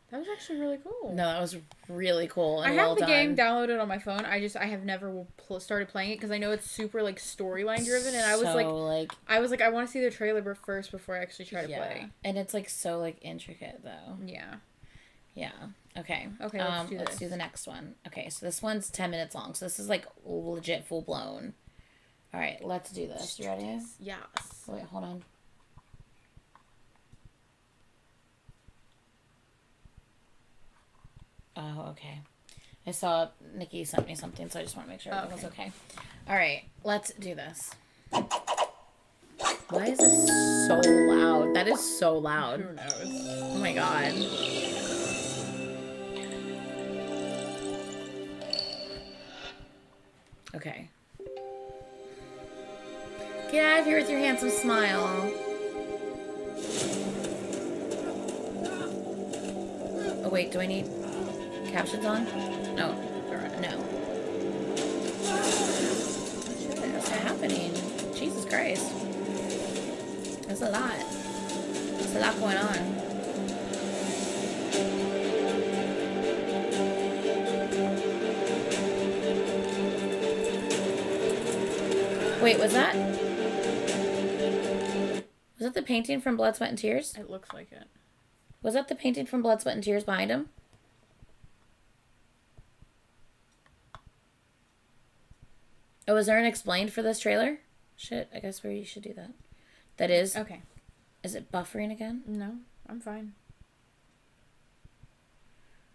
That was actually really cool. No, that was really cool and I well have the done. game downloaded on my phone. I have never started playing it because I know it's super like storyline driven, and I was like, I want to see the trailer first before I actually try to play. And it's like so like intricate though. Yeah. Yeah. Okay. Okay. Let's do the next one. Okay, so this one's 10 minutes long. So this is like legit full blown. All right, let's do this. You ready? Yes. Wait, hold on. Oh, okay. I saw Nikki sent me something, so I just want to make sure everything was okay. All right, let's do this. Why is this so loud? That is so loud. Who knows? Oh my God. Okay. Get out of here with your handsome smile. Oh wait, do I need captions on? No. No. What's happening? Jesus Christ. There's a lot. There's a lot going on. Wait, was that the painting from Blood, Sweat, and Tears? It looks like it. Was that the painting from Blood, Sweat, and Tears behind him? Oh, is there an explained for this trailer? Shit, I guess you should do that. That is. Okay. Is it buffering again? No, I'm fine.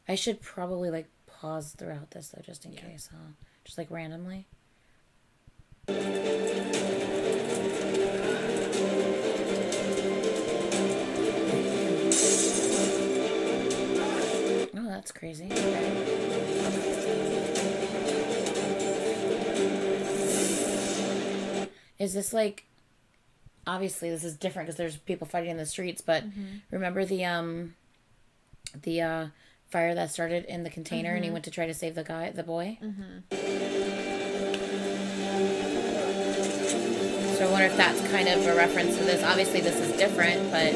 I should probably like pause throughout this though, just in case, huh? Just like randomly. Oh, that's crazy. Is this like... Obviously, this is different because there's people fighting in the streets, but remember the fire that started in the container and he went to try to save the boy? So I wonder if that's kind of a reference to this. Obviously, this is different, but...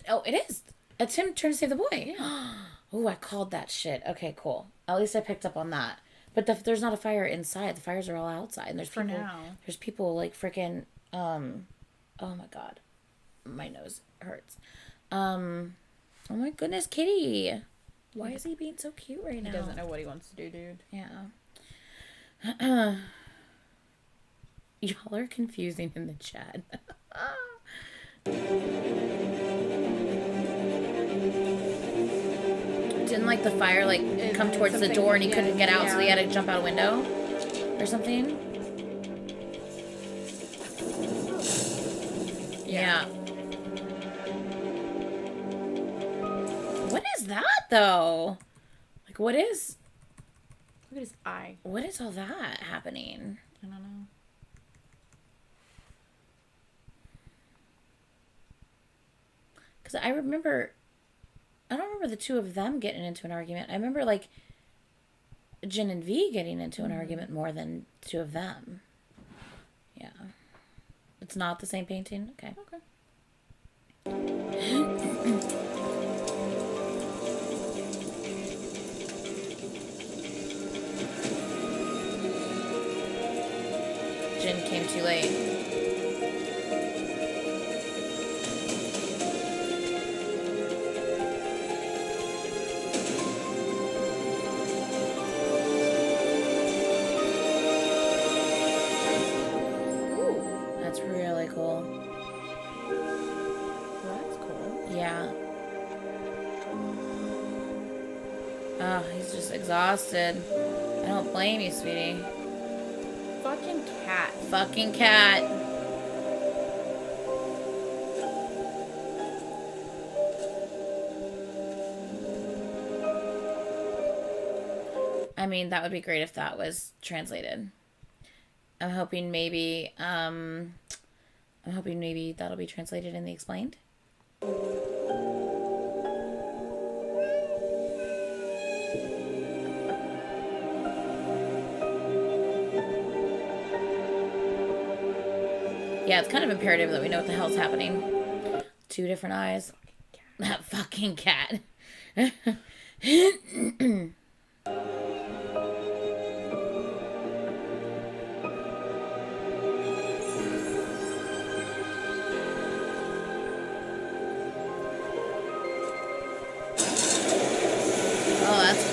Oh, it is! It's him trying to save the boy. Yeah. Oh, I called that shit. Okay, cool. At least I picked up on that. But there's not a fire inside. The fires are all outside. And there's people, now. There's people like freaking... oh my god. My nose hurts. Oh my goodness, Kitty. Why is he being so cute right now? He doesn't know what he wants to do, dude. Yeah. Y'all are confusing in the chat. Didn't like the fire like come towards the door and he couldn't get out, so he had to jump out a window or something? Yeah. What is that though? Like what is... Look at his eye. What is all that happening? I don't know. Because I don't remember the two of them getting into an argument. I remember, like, Jin and V getting into an argument more than two of them. Yeah. It's not the same painting? Okay. Jin came too late. That's really cool. That's cool. Yeah. Oh, he's just exhausted. I don't blame you, sweetie. Fucking cat. Fucking cat. I mean, that would be great if that was translated. I'm hoping maybe that'll be translated in the explained. Yeah, it's kind of imperative that we know what the hell's happening. Two different eyes. That fucking cat.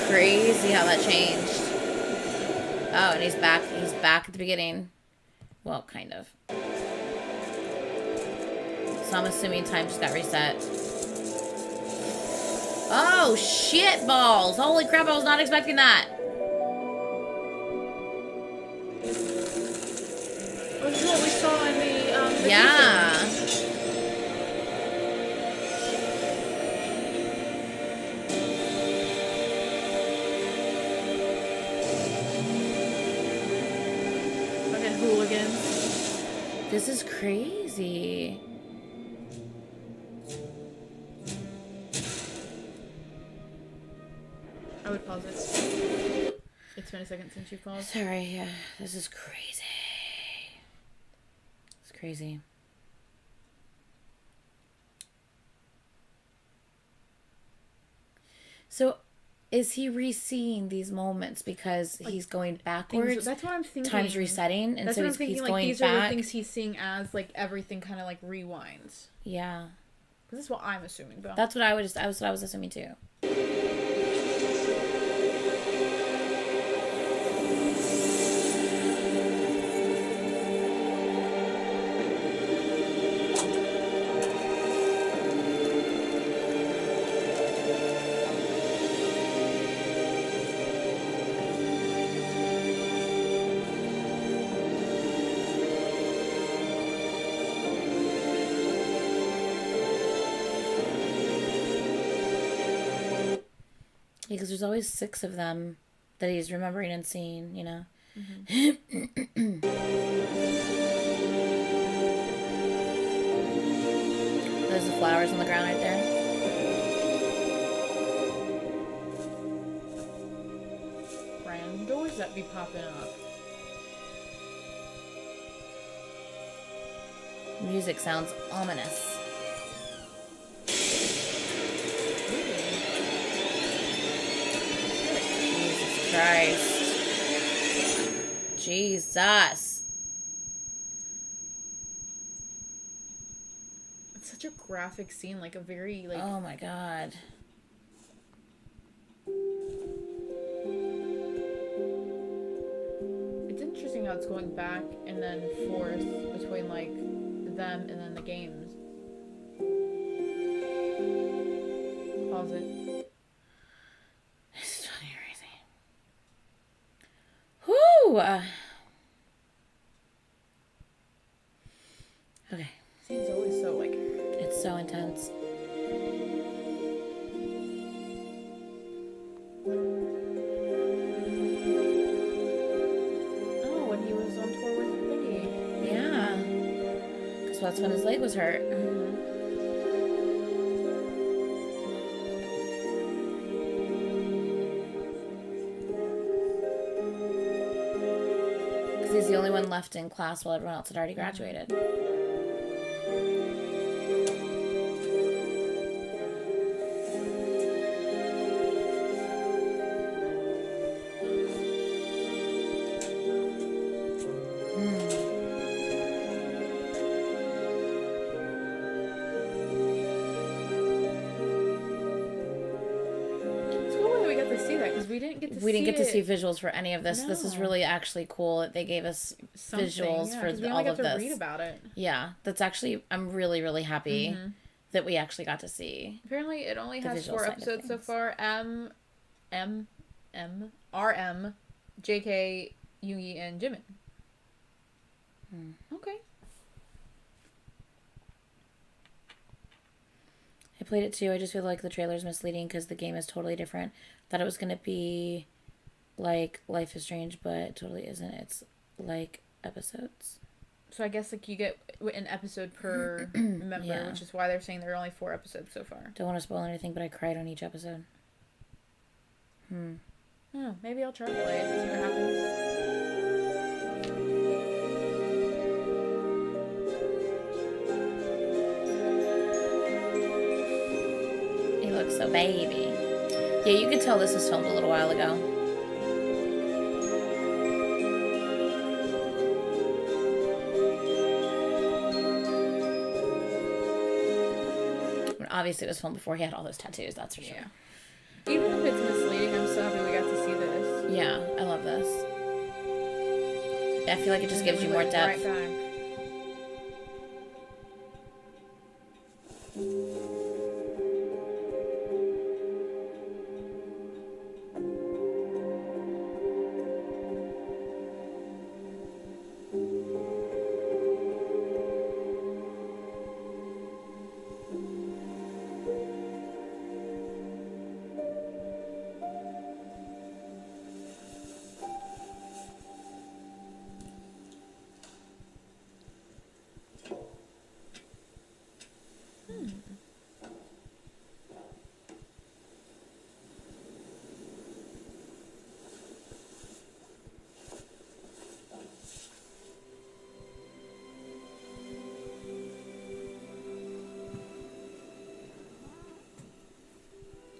Crazy how that changed. Oh, and he's back. He's back at the beginning. Well, kind of. So I'm assuming time just got reset. Oh, shit balls. Holy crap, I was not expecting that. This is what we saw in the, yeah. This is crazy. I would pause it. It's been a second since you paused. Sorry, yeah. This is crazy. It's crazy. So, is he re-seeing these moments because like, he's going backwards? That's what I'm thinking. Time's resetting, and that's so what I'm thinking, he's like, going these back. These are the things he's seeing as like everything kind of like rewinds. Yeah. This is what I'm assuming, but that's what I was assuming too. Because there's always 6 of them that he's remembering and seeing, you know? There's the flowers on the ground right there. Random doors that be popping up. Music sounds ominous. Jesus Christ. Jesus. It's such a graphic scene, like a very, like... Oh my god. It's interesting how it's going back and then forth between, like, them and then the games. Pause it. It's fucking crazy. Whoo! Okay. Scene's always so, like... It's so intense. Oh, when he was on tour with Thingy. Yeah. Because that's when his leg was hurt. Because he's the only one left in class while everyone else had already graduated. We didn't get to see visuals for any of this. No. This is really actually cool that they gave us visuals for all of this. Read about it. Yeah, that's actually, I'm really, really happy that we actually got to see. Apparently, it only has 4 episodes so far. RM, JK, Yoongi, and Jimin. Okay. I played it too. I just feel like the trailer's misleading because the game is totally different. Thought it was going to be like Life is Strange, but it totally isn't. It's like episodes. So I guess like you get an episode per member, which is why they're saying there are only 4 episodes so far. Don't want to spoil anything, but I cried on each episode. Maybe I'll try to play it and see what happens. So baby. Yeah, you could tell this was filmed a little while ago. Obviously it was filmed before he had all those tattoos, that's for sure. Even if it's misleading, I'm so happy we got to see this. Yeah, I love this. I feel like it just gives you more depth. Right back.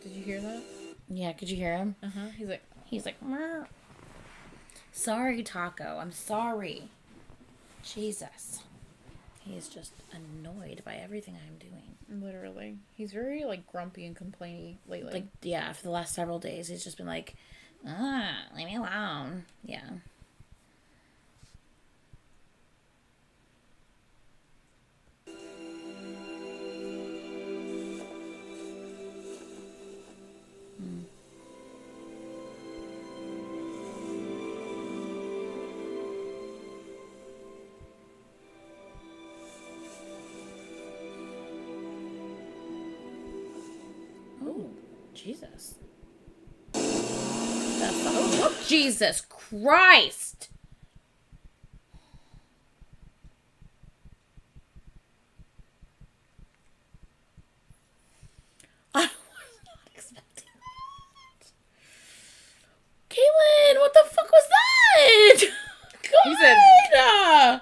Did you hear that? Yeah, could you hear him? He's like, Murr. Sorry, Taco. I'm sorry. Jesus. He is just annoyed by everything I'm doing. Literally. He's very, like, grumpy and complainy lately. Like, yeah, for the last several days, he's just been like, leave me alone. Yeah. Jesus. Jesus Christ. I was not expecting that. Caitlin, what the fuck was that? He said, hand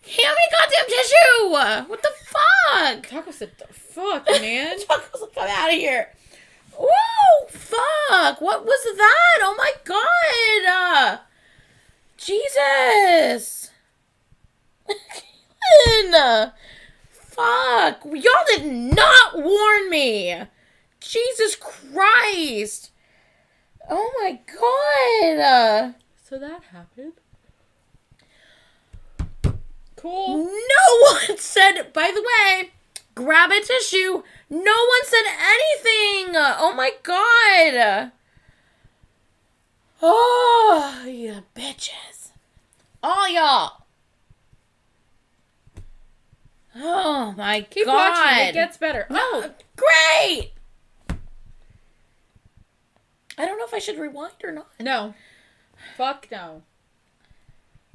me goddamn tissue. What the fuck? Taco said, the fuck, man? Taco's like, I'm out of here. Whoa, fuck. What was that? Oh my god. Jesus. Caitlin. Fuck. Y'all did not warn me. Jesus Christ. Oh my god. So that happened. Cool. No one said, by the way, grab a tissue. No one said anything. Oh my god. Oh, you bitches. All y'all. Oh my god. Keep watching. It gets better. Oh, great. I don't know if I should rewind or not. No. Fuck no.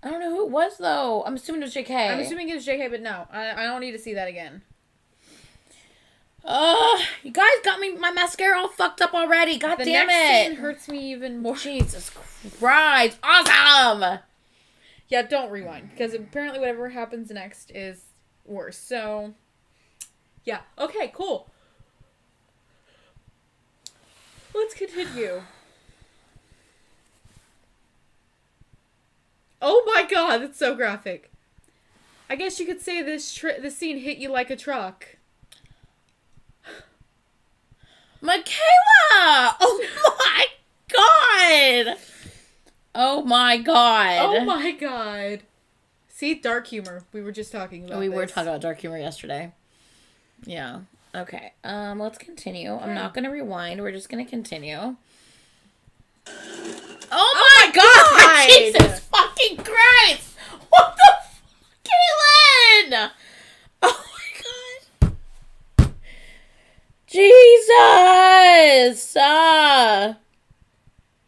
I don't know who it was, though. I'm assuming it was JK. I'm assuming it was JK, but no. I don't need to see that again. You guys got me, my mascara all fucked up already. God the damn next it. scene hurts me even more. Jesus Christ. Awesome. Yeah, don't rewind. Because apparently whatever happens next is worse. So, yeah. Okay, cool. Let's continue. Oh my god, that's so graphic. I guess you could say this scene hit you like a truck. Michaela! Oh my god! Oh my god. Oh my god. See, dark humor. We were just talking about We were talking about dark humor yesterday. Yeah. Okay. Let's continue. I'm not gonna rewind. We're just gonna continue. Oh my god! Jesus fucking Christ! What the fuck, Caitlin? Oh my god. Jesus!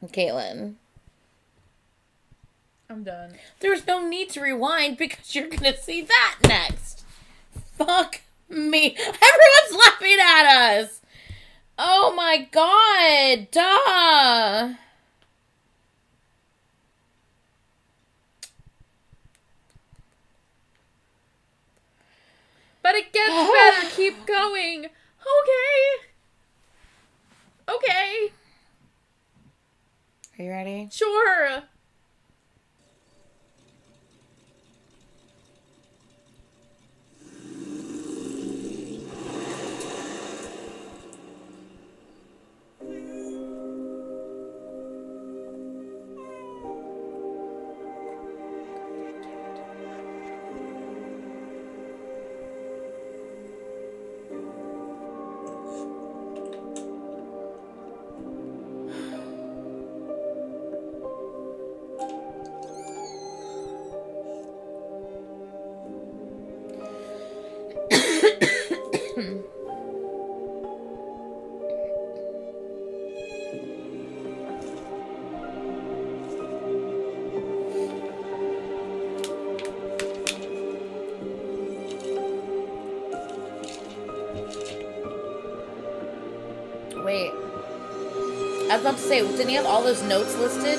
Caitlin. I'm done. There's no need to rewind because you're gonna see that next. Fuck me. Everyone's laughing at us. Oh my god. Duh. But it gets better. Keep going. Okay. Okay. Are you ready? Sure. Wait. I was about to say, didn't he have all those notes listed?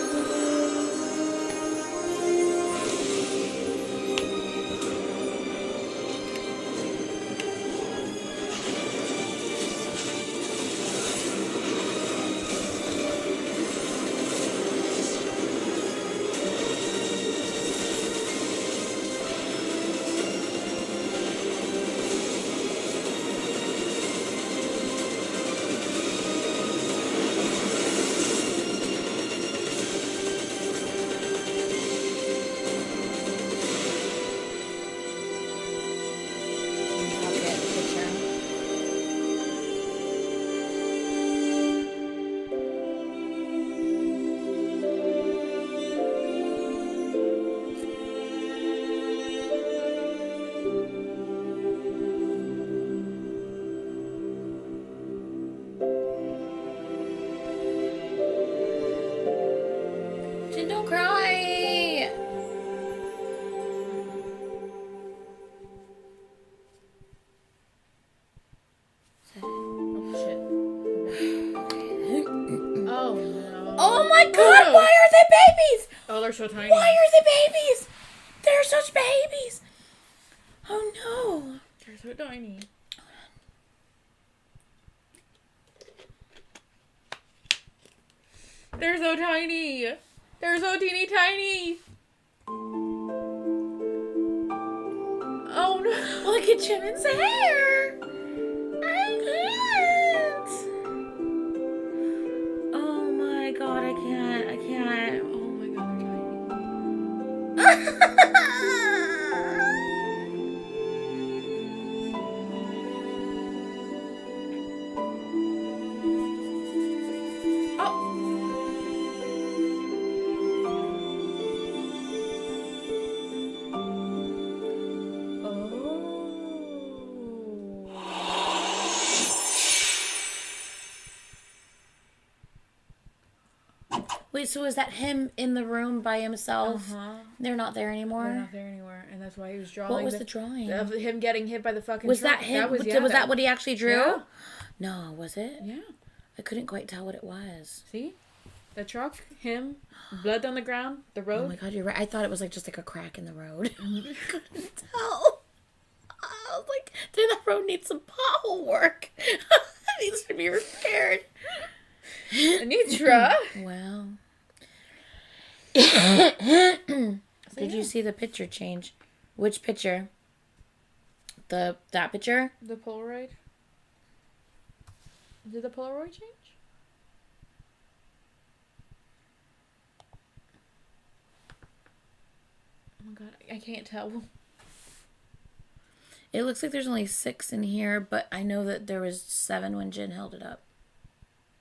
my god, why are they babies? Oh, they're so tiny. Why are they babies? They're such babies. Oh no. They're so tiny. They're so tiny. They're so teeny tiny. Oh no. Look at Jimin's hair. I can't. Oh my god, I can't. I can't. Oh my god, they're tiny. Wait, so is that him in the room by himself? They're not there anymore? They're not there anymore, and that's why he was drawing. What was the drawing? Of him getting hit by the fucking Was truck. that him? Was that what he actually drew? Yeah. No, was it? Yeah. I couldn't quite tell what it was. See? The truck, him, blood on the ground, the road. Oh my god, you're right. I thought it was like just like a crack in the road. I couldn't tell. I was like, dude, that road needs some pothole work. It needs to be repaired. Anitra. Well. Did you see the picture change? Which picture? That picture? The Polaroid. Did the Polaroid change? Oh my god, I can't tell. It looks like there's only 6 in here, but I know that there was 7 when Jin held it up.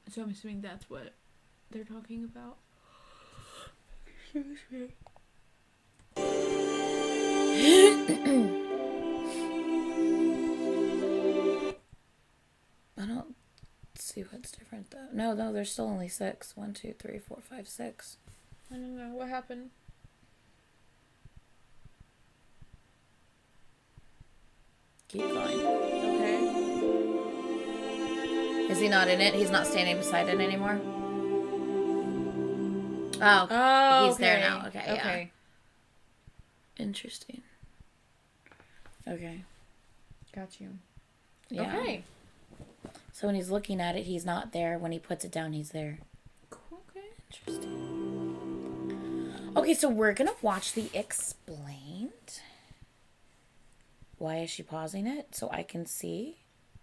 So I'm assuming that's what they're talking about. Excuse me. I don't see what's different though. No, there's still only 6. 1, 2, 3, 4, 5, 6. I don't know what happened. Keep going. Okay. Is he not in it? He's not standing beside it anymore? Oh, he's there now. Okay, yeah. Interesting. Okay. Got you. Yeah. Okay. So when he's looking at it, he's not there. When he puts it down, he's there. Okay. Interesting. Okay, so we're going to watch the explained. Why is she pausing it? So I can see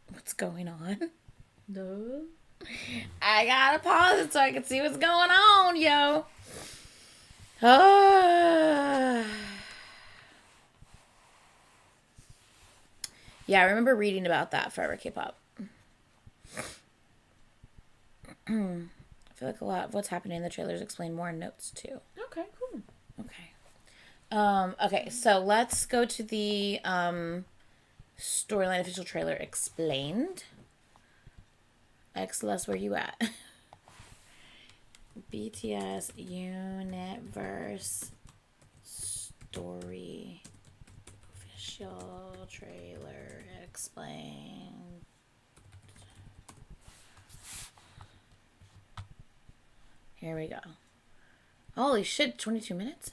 what's going on. No. I gotta pause it so I can see what's going on, yo. Oh. Yeah, I remember reading about that Forever K-pop. I feel like a lot of what's happening in the trailers explain more in notes too. Okay, cool. Okay. Okay, so let's go to the storyline official trailer explained. Xless, where you at? BTS Universe Story official trailer explained. Here we go. Holy shit, 22 minutes?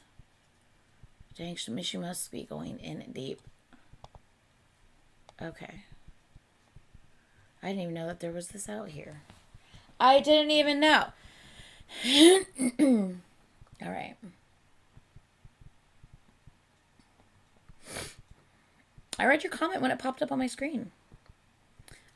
Dang, she must be going in deep. Okay. I didn't even know that there was this out here. I didn't even know. All right. I read your comment when it popped up on my screen.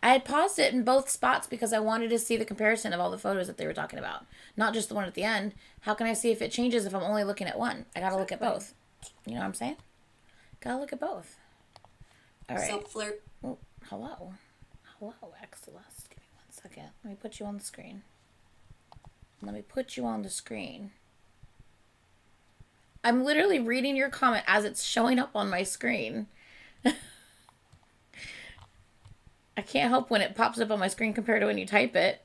I had paused it in both spots because I wanted to see the comparison of all the photos that they were talking about. Not just the one at the end. How can I see if it changes if I'm only looking at one? I gotta look at both. You know what I'm saying? Gotta look at both. All right. Self-flirt. Oh, hello. Hello, Celeste. Give me 1 second. Let me put you on the screen. I'm literally reading your comment as it's showing up on my screen. I can't help when it pops up on my screen compared to when you type it.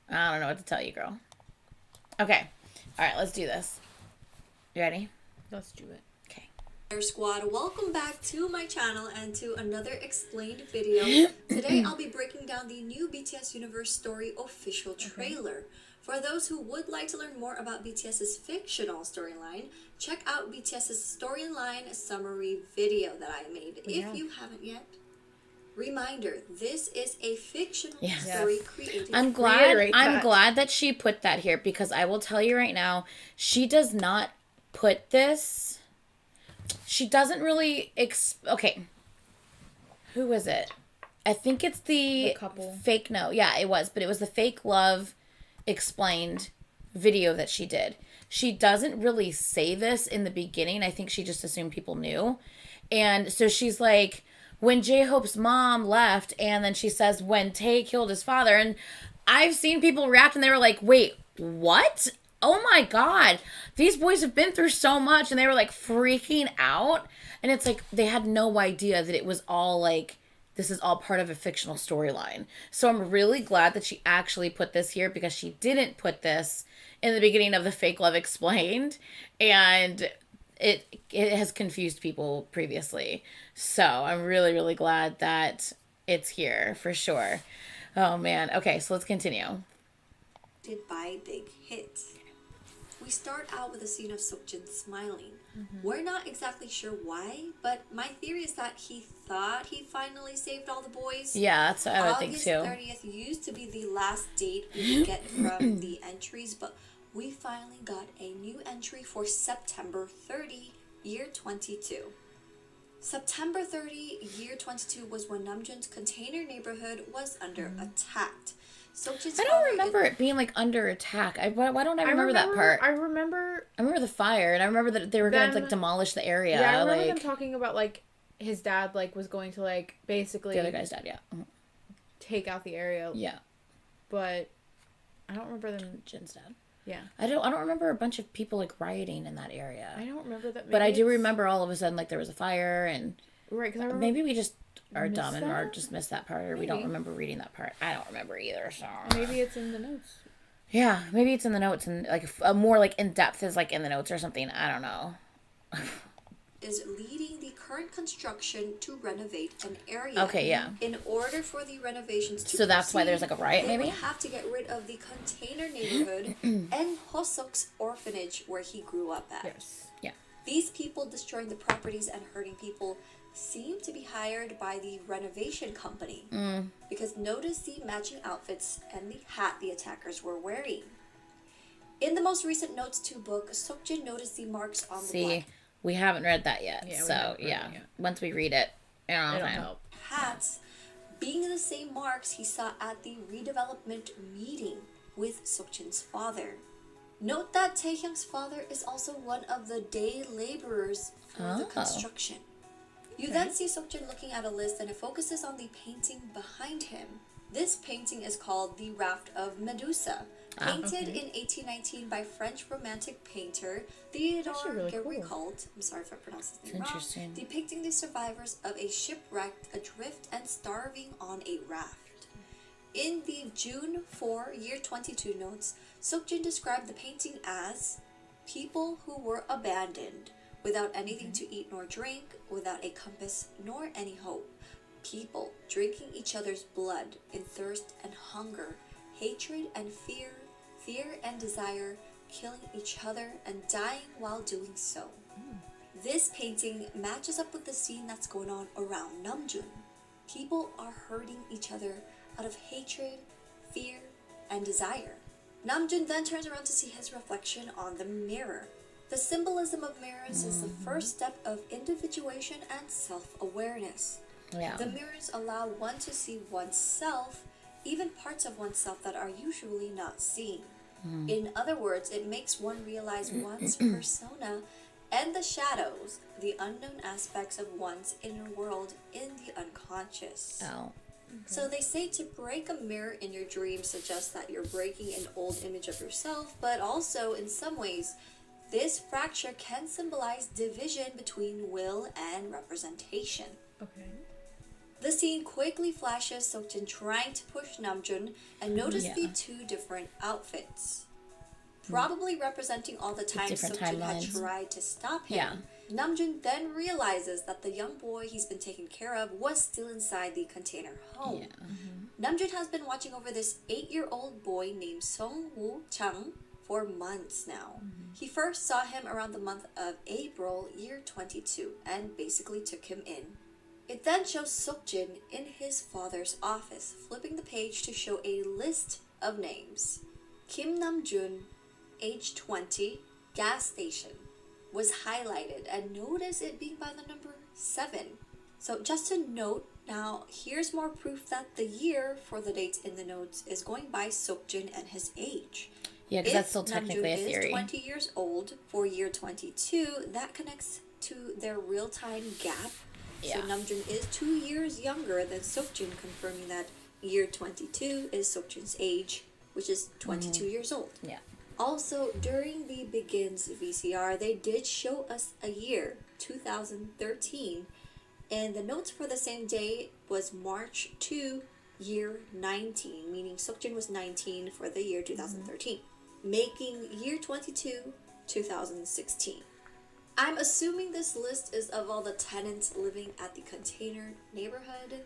I don't know what to tell you, girl. Okay. All right, let's do this. You ready? Let's do it. Okay. Squad, welcome back to my channel and to another explained video. Today I'll be breaking down the new BTS Universe Story official trailer. For those who would like to learn more about BTS's fictional storyline, check out BTS's storyline summary video that I made if you haven't yet. Reminder, this is a fictional story created. I'm glad that she put that here, because I will tell you right now, she does not put this. She doesn't really okay. Who is it? I think it's the couple. Fake no. Yeah, it was, but it was the Fake Love explained video that she did. She doesn't really say this in the beginning. I think she just assumed people knew. And so she's like, when J-Hope's mom left, and then she says when Tae killed his father, and I've seen people react and they were like, wait, what? Oh my God, these boys have been through so much, and they were like freaking out. And it's like, they had no idea that it was all like, this is all part of a fictional storyline. So I'm really glad that she actually put this here, because she didn't put this in the beginning of the Fake Love Explained, and it has confused people previously. So I'm really, really glad that it's here for sure. Oh man. Okay, so let's continue. Did by Big Hit. We start out with a scene of Seokjin smiling. We're not exactly sure why, but my theory is that he thought he finally saved all the boys. Yeah, that's what I would think too. August 30th used to be the last date we would get from the entries, but we finally got a new entry for September 30, year 22. September 30, year 22 was when Namjoon's container neighborhood was under attack. I don't remember it being like under attack. Why don't I remember that part? I remember the fire, and I remember that they were going to like demolish the area. Yeah, I remember them talking about like his dad like was going to like basically the other guy's dad. Yeah, take out the area. Yeah, but I don't remember them. Jin's dad. Yeah, I don't remember a bunch of people like rioting in that area. I don't remember that. But I do remember all of a sudden like there was a fire, and right, because maybe we just are dumb and or just missed that part, or we don't remember reading that part. I don't remember either. So maybe it's in the notes. Yeah, maybe it's in the notes, and like a more like in depth is like in the notes or something. I don't know. Is leading the current construction to renovate an area. Okay, yeah. In order for the renovations to so that's proceed, why there's like a riot, maybe? They would have to get rid of the container neighborhood and Hosok's orphanage where he grew up at. Yes. Yeah. These people destroying the properties and hurting people seem to be hired by the renovation company. Because notice the matching outfits and the hat the attackers were wearing. In the most recent notes to book, Seokjin noticed the marks on the blood. We haven't read that yet. Yeah, so, once we read it, it'll help. Hats being the same marks he saw at the redevelopment meeting with Seokjin's father. Note that Taehyung's father is also one of the day laborers for the construction. You then see Seokjin looking at a list, and it focuses on the painting behind him. This painting is called The Raft of Medusa, painted in 1819 by French romantic painter Theodore Géricault. I'm sorry if I pronounced his name wrong. Depicting the survivors of a shipwreck adrift and starving on a raft. In the June 4, year 22 notes, Seokjin described the painting as people who were abandoned, without anything to eat nor drink, without a compass nor any hope. People drinking each other's blood in thirst and hunger, hatred and fear, fear and desire, killing each other and dying while doing so. This painting matches up with the scene that's going on around Namjoon. People are hurting each other out of hatred, fear, and desire. Namjoon then turns around to see his reflection on the mirror. The symbolism of mirrors is the first step of individuation and self-awareness. Yeah. The mirrors allow one to see oneself, even parts of oneself that are usually not seen. In other words, it makes one realize one's persona and the shadows, the unknown aspects of one's inner world in the unconscious. So they say to break a mirror in your dream suggests that you're breaking an old image of yourself, but also in some ways, this fracture can symbolize division between will and representation. Okay. The scene quickly flashes Seokjin trying to push Namjoon, and notice the two different outfits. Probably representing all the times Seokjin had tried to stop him. Namjoon then realizes that the young boy he's been taken care of was still inside the container home. Namjoon has been watching over this 8-year-old boy named Sung-woo Chang for months now. He first saw him around the month of April, year 22, and basically took him in. It then shows Seokjin in his father's office, flipping the page to show a list of names. Kim Namjoon, age 20, gas station, was highlighted, and notice it being by the number 7. So just to note, now here's more proof that the year for the dates in the notes is going by Seokjin and his age. Yeah, because that's still technically Namjoon a theory. is 20 years old for year 22, that connects to their real-time gap. Yeah. So Namjoon is 2 years younger than Seokjin, confirming that year 22 is Seokjin's age, which is 22 years old. Yeah. Also, during the Begins VCR, they did show us a year, 2013, and the notes for the same day was March 2, year 19, meaning Seokjin was 19 for the year 2013, making year 22, 2016. I'm assuming this list is of all the tenants living at the container neighborhood,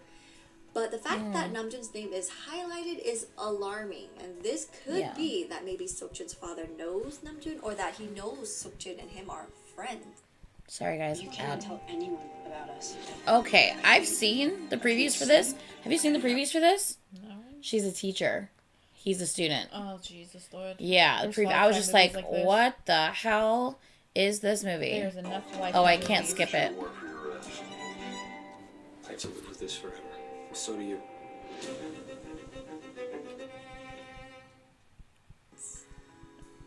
but the fact that Namjoon's name is highlighted is alarming, and this could be that maybe Seokjin's father knows Namjoon, or that he knows Seokjin and him are friends. Sorry, guys. You can't tell anyone about us. Okay, I've seen the previews for this. Have you seen the previews for this? No. She's a teacher. He's a student. Oh, Jesus, Lord. Yeah, the There's I was sci-fi just like, movies like this. what the hell is this movie? There's enough life. Oh, I can't skip it. I have to live with this forever. So do you.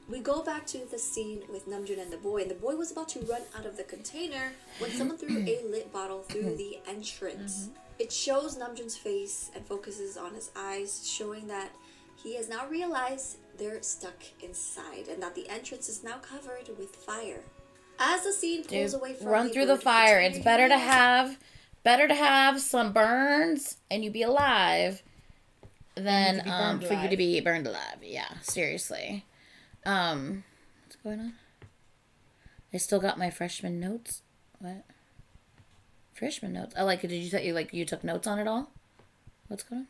We go back to the scene with Namjoon and the boy was about to run out of the container when someone threw a lit bottle through the entrance. It shows Namjoon's face and focuses on his eyes, showing that he has now realized they're stuck inside and that the entrance is now covered with fire. As the scene pulls away from Run through the burning fire. container, It's better he to realizes- have some burns and you be alive than to be burned for you to alive. be burned alive. Yeah, seriously. What's going on? I still got my freshman notes. What? Freshman notes. Oh, like, did you say you took notes on it all? What's going on?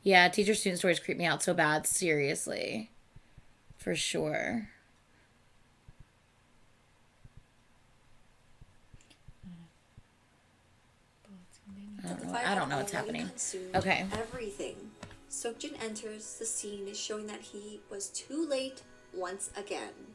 Yeah, teacher student stories creep me out so bad. Seriously, for sure. I don't know what's already happening. consumed Okay. Everything. Seokjin enters the scene, showing that he was too late once again.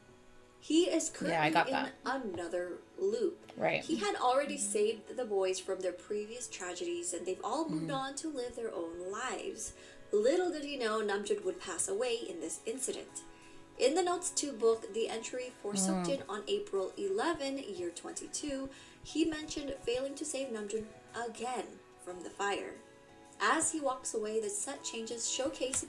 He is currently I got in that. another loop. Right. He had already saved the boys from their previous tragedies, and they've all moved on to live their own lives. Little did he know Namjoon would pass away in this incident. In the notes to book the entry for Seokjin on April 11, year 22, he mentioned failing to save Namjoon again from the fire. As he walks away, the set changes, showcasing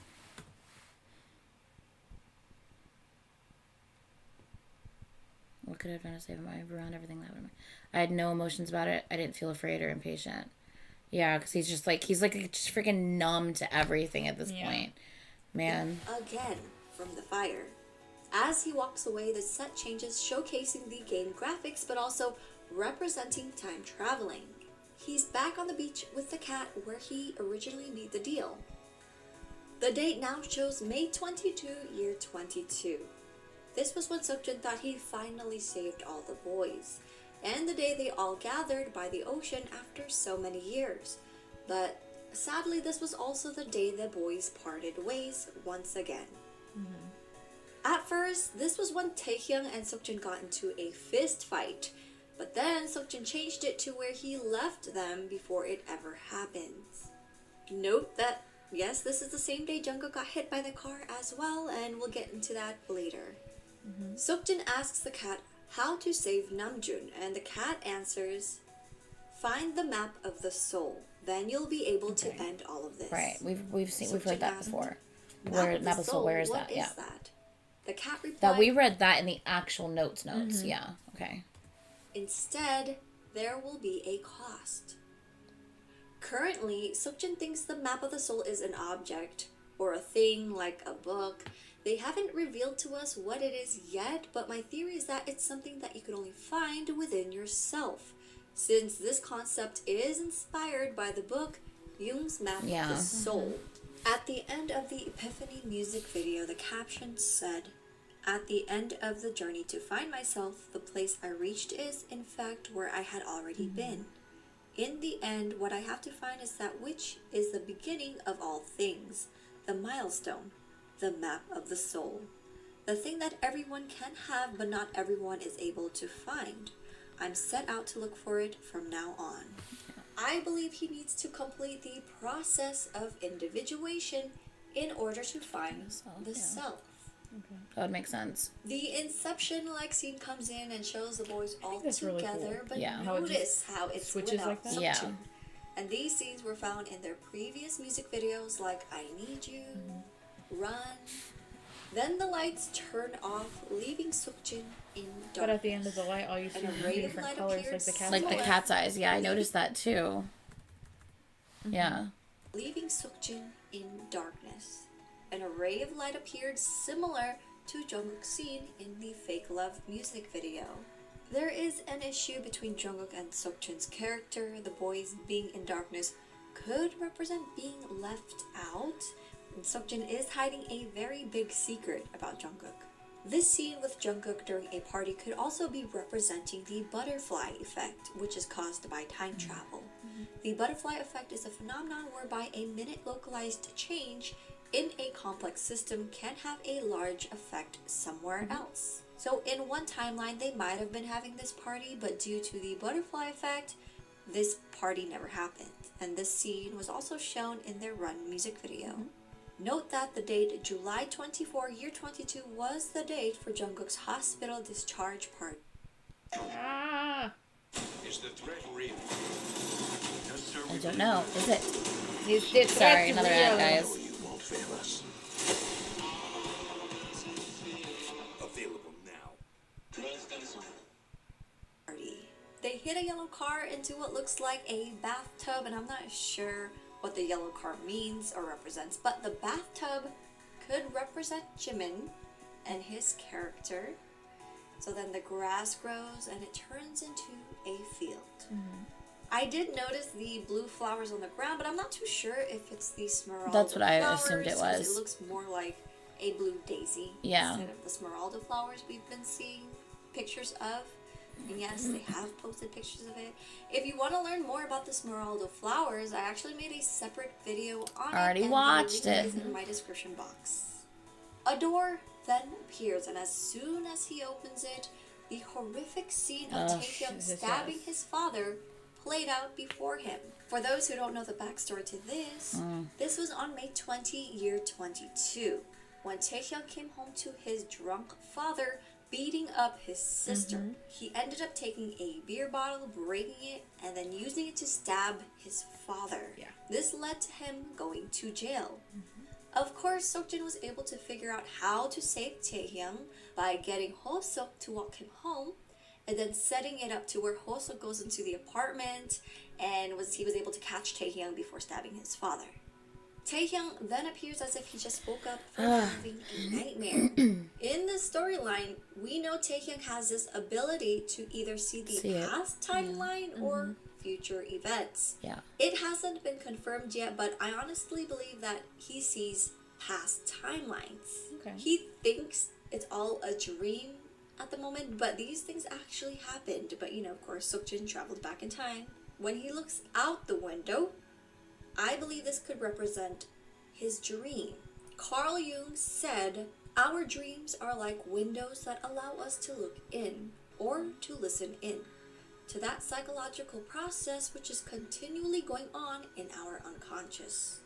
What could I have done to save him? I ruined everything that happened to me. I had no emotions about it. I didn't feel afraid or impatient. Yeah, because he's just just freaking numb to everything at this point. Man. again from the fire. As he walks away, the set changes, showcasing the game graphics, but also representing time traveling. He's back on the beach with the cat where he originally made the deal. The date now shows May 22, year 22. This was when Seokjin thought he finally saved all the boys, and the day they all gathered by the ocean after so many years. But sadly, this was also the day the boys parted ways once again. At first, this was when Taehyung and Seokjin got into a fist fight, but then Seokjin changed it to where he left them before it ever happens. Note that, yes, this is the same day Jungkook got hit by the car as well, and we'll get into that later. Seokjin asks the cat how to save Namjoon, and the cat answers, "Find the map of the soul, then you'll be able to end all of this." Right. We've Seokjin heard that asked, before. Map of the soul, where is what that? Yeah. that? The cat replied, That we read that in the actual notes. Yeah. Okay. "Instead, there will be a cost." Currently, Seokjin thinks the map of the soul is an object or a thing like a book, They haven't revealed to us what it is yet, but my theory is that it's something that you could only find within yourself, since this concept is inspired by the book Jung's Map of the Soul. At the end of the Epiphany music video, the caption said, "At the end of the journey to find myself, the place I reached is, in fact, where I had already been. In the end, what I have to find is that which is the beginning of all things, the milestone, the map of the soul, the thing that everyone can have but not everyone is able to find. I'm set out to look for it from now on." I believe he needs to complete the process of individuation in order to find the self. That would make sense. The Inception-like scene comes in and shows the boys all together, really cool. but Yeah. notice how it switches without like that? Seokjin. Yeah. And these scenes were found in their previous music videos like I Need You, Run. Then the lights turn off, leaving Seokjin in darkness. But at the end of the light, all you see And a is ray of different light colors, like appears the cat. Like the Silhouette. cat's eyes. Yeah, I noticed that too. Yeah. Leaving Seokjin in darkness. An array of light appeared similar to Jungkook's scene in the Fake Love music video. There is an issue between Jungkook and Seokjin's character. The boys being in darkness could represent being left out, and Seokjin is hiding a very big secret about Jungkook. This scene with Jungkook during a party could also be representing the butterfly effect, which is caused by time travel. The butterfly effect is a phenomenon whereby a minute localized change in a complex system can have a large effect somewhere else. So in one timeline, they might have been having this party, but due to the butterfly effect, this party never happened. And this scene was also shown in their Run music video. Note that the date July 24, year 22 was the date for Jungkook's hospital discharge party. Ah! Is the threat real? I don't know. Is it? It's Sorry, another ad, No, guys. you won't fail us. Available now. They hit a yellow car into what looks like a bathtub, and I'm not sure what the yellow car means or represents, but the bathtub could represent Jimin and his character. So then the grass grows and it turns into a field. I did notice the blue flowers on the ground, but I'm not too sure if it's the Smeraldo That's what I flowers, assumed it 'cause was. It looks more like a blue daisy Yeah. instead of the Smeraldo flowers we've been seeing pictures of. And yes, they have posted pictures of it. If you want to learn more about the Smeraldo flowers, I actually made a separate video on Already it. And watched the link it. is in my description box. A door then appears, and as soon as he opens it, the horrific scene of Taehyung Jesus, stabbing yes. his father played out before him. For those who don't know the backstory to this, this was on May 20, year 22, when Taehyung came home to his drunk father beating up his sister. He ended up taking a beer bottle, breaking it, and then using it to stab his father. Yeah. This led to him going to jail. Of course, Seokjin was able to figure out how to save Taehyung by getting Hoseok to walk him home, and then setting it up to where Hoseok goes into the apartment, and he was able to catch Taehyung before stabbing his father. Taehyung then appears as if he just woke up from having a nightmare. In this storyline, we know Taehyung has this ability to either see the See it. past timeline or future events. Yeah. It hasn't been confirmed yet, but I honestly believe that he sees past timelines. Okay. He thinks it's all a dream at the moment, but these things actually happened. But of course, Seokjin traveled back in time. When he looks out the window, I believe this could represent his dream. Carl Jung said, "Our dreams are like windows that allow us to look in or to listen in to that psychological process which is continually going on in our unconscious."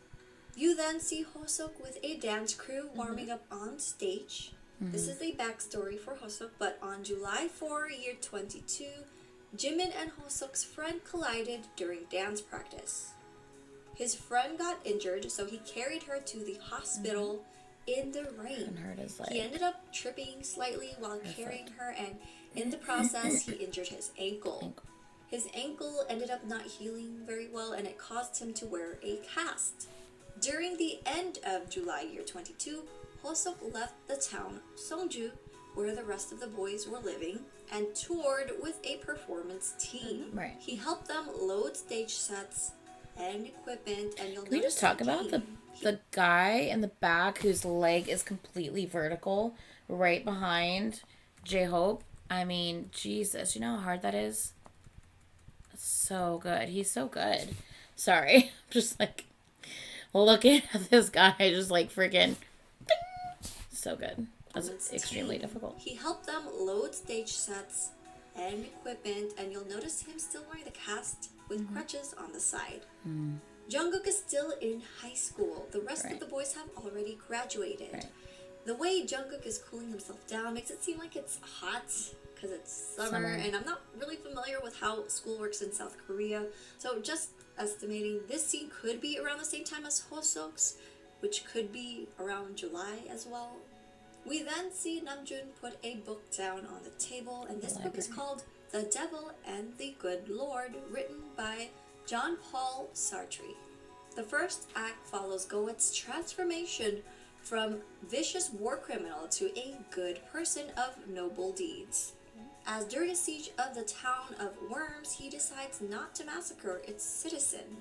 You then see Hoseok with a dance crew warming up on stage. This is a backstory for Hoseok, but on July 4, year 22, Jimin and Hoseok's friend collided during dance practice. His friend got injured, so he carried her to the hospital in the rain. And hurt his leg. He ended up tripping slightly while carrying her, and in the process, he injured his ankle. His ankle ended up not healing very well, and it caused him to wear a cast. During the end of July year 22, Hosok left the town Songju, where the rest of the boys were living, and toured with a performance team. Right. He helped them load stage sets and equipment, and you'll Can we just talk about the guy in the back whose leg is completely vertical right behind J-Hope? I mean, Jesus, you know how hard that is? So good. He's so good. Sorry. Just like looking at this guy, just like freaking so good. That's extremely difficult. He helped them load stage sets and equipment, and you'll notice him still wearing the cast with crutches on the side. Jungkook is still in high school. The rest of the boys have already graduated. Right. The way Jungkook is cooling himself down makes it seem like it's hot because it's summer, and I'm not really familiar with how school works in South Korea. So just estimating, this scene could be around the same time as Hosok's, which could be around July as well. We then see Namjoon put a book down on the table, and this book is called The Devil and the Good Lord, written by Jean-Paul Sartre. The first act follows Goet's transformation from vicious war criminal to a good person of noble deeds. As during a siege of the town of Worms, he decides not to massacre its citizen.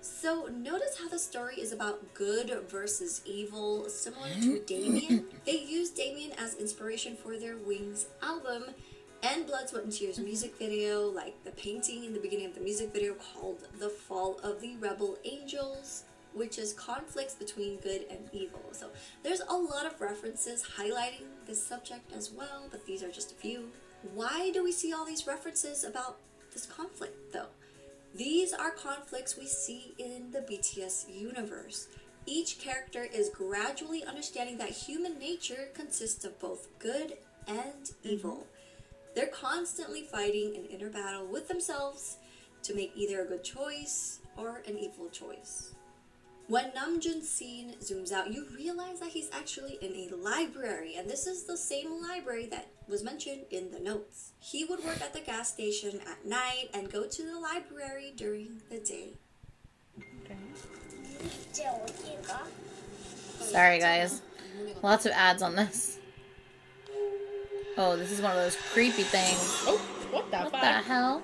So notice how the story is about good versus evil, similar to Damien. They used Damien as inspiration for their Wings album and Blood, Sweat, and Tears music video, like the painting in the beginning of the music video called The Fall of the Rebel Angels, which is conflicts between good and evil. So there's a lot of references highlighting this subject as well, but these are just a few. Why do we see all these references about this conflict though? These are conflicts we see in the BTS universe. Each character is gradually understanding that human nature consists of both good and evil. They're constantly fighting an inner battle with themselves to make either a good choice or an evil choice. When Namjoon's scene zooms out, you realize that he's actually in a library, and this is the same library that was mentioned in the notes. He would work at the gas station at night and go to the library during the day. Sorry, guys. Lots of ads on this. Oh, this is one of those creepy things. Oh, what the What the hell?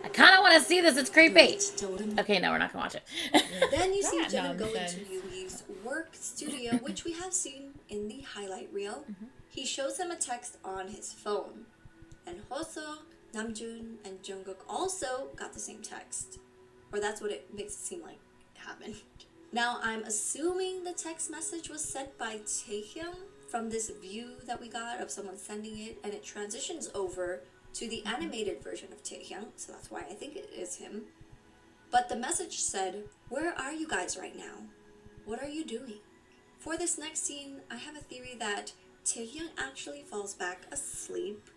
I kind of want to see this. It's creepy. Okay, no, we're not going to watch it. Then you see That Jin go nonsense. into Yugi's work studio, which we have seen in the highlight reel. He shows him a text on his phone. And Hosok, Namjoon, and Jungkook also got the same text. Or that's what it makes it seem like happened. Now, I'm assuming the text message was sent by Taehyung from this view that we got of someone sending it, and it transitions over to the animated version of Taehyung, so that's why I think it is him. But the message said, "Where are you guys right now? What are you doing?" For this next scene, I have a theory that Taehyung actually falls back asleep,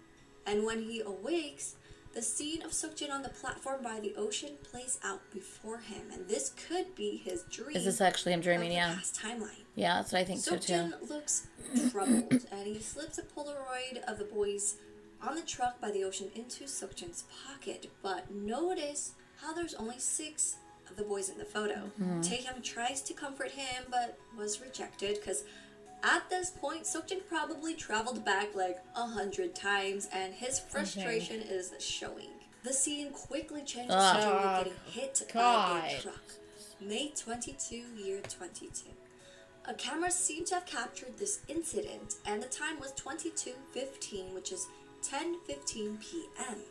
and when he awakes, the scene of Seokjin on the platform by the ocean plays out before him, and this could be his dream. Is this actually him dreaming? Of the Yeah. past timeline. Yeah, that's what I think so too. Seokjin looks troubled, and he slips a Polaroid of the boys on the truck by the ocean into Seokjin's pocket. But notice how there's only 6 of the boys in the photo. Taehyung tries to comfort him, but was rejected because at this point, Seokjin probably traveled back like 100 times, and his frustration is showing. The scene quickly changes to Jungkook getting hit by a truck. May 22, year 22. A camera seemed to have captured this incident, and the time was 22:15, which is 10:15 p.m.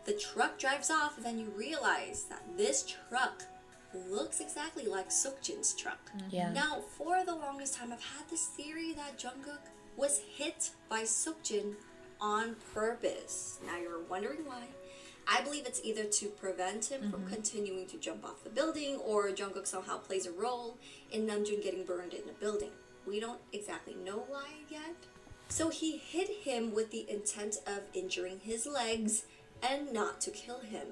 The truck drives off, and then you realize that this truck looks exactly like Seokjin's truck. Yeah. Now, for the longest time, I've had this theory that Jungkook was hit by Seokjin on purpose. Now, you're wondering why. I believe it's either to prevent him from continuing to jump off the building, or Jungkook somehow plays a role in Namjoon getting burned in the building. We don't exactly know why yet. So he hit him with the intent of injuring his legs and not to kill him.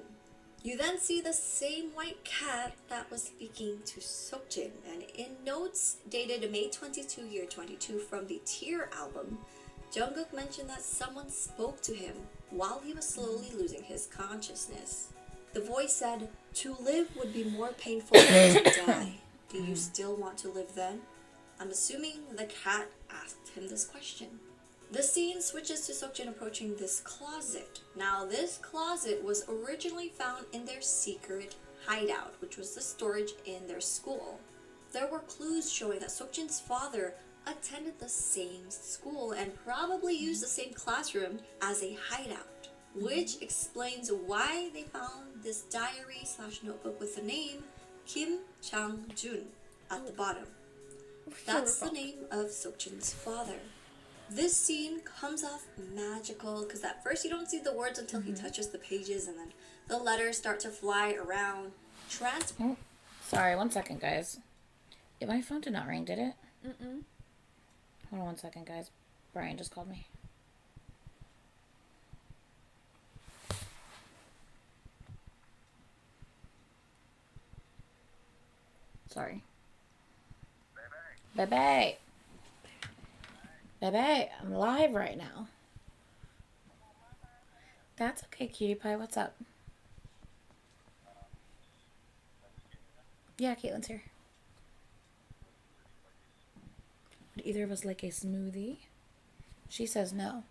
You then see the same white cat that was speaking to Seokjin, and in notes dated May 22, year 22 from the Tear album, Jungkook mentioned that someone spoke to him while he was slowly losing his consciousness. The voice said, "To live would be more painful than to die. Do you still want to live then?" I'm assuming the cat asked him this question. The scene switches to Seokjin approaching this closet. Now, this closet was originally found in their secret hideout, which was the storage in their school. There were clues showing that Seokjin's father attended the same school and probably used the same classroom as a hideout, which explains why they found this diary/notebook with the name Kim Chang-jun at the bottom. That's the name of Seokjin's father. This scene comes off magical because at first you don't see the words until he touches the pages, and then the letters start to fly around. Sorry, 1 second, guys. My phone did not ring, did it? Mm-mm. Hold on 1 second, guys. Brian just called me. Sorry. Baby. Baby, I'm live right now. That's okay, cutie pie. What's up? Yeah, Caitlin's here. Would either of us like a smoothie? She says no.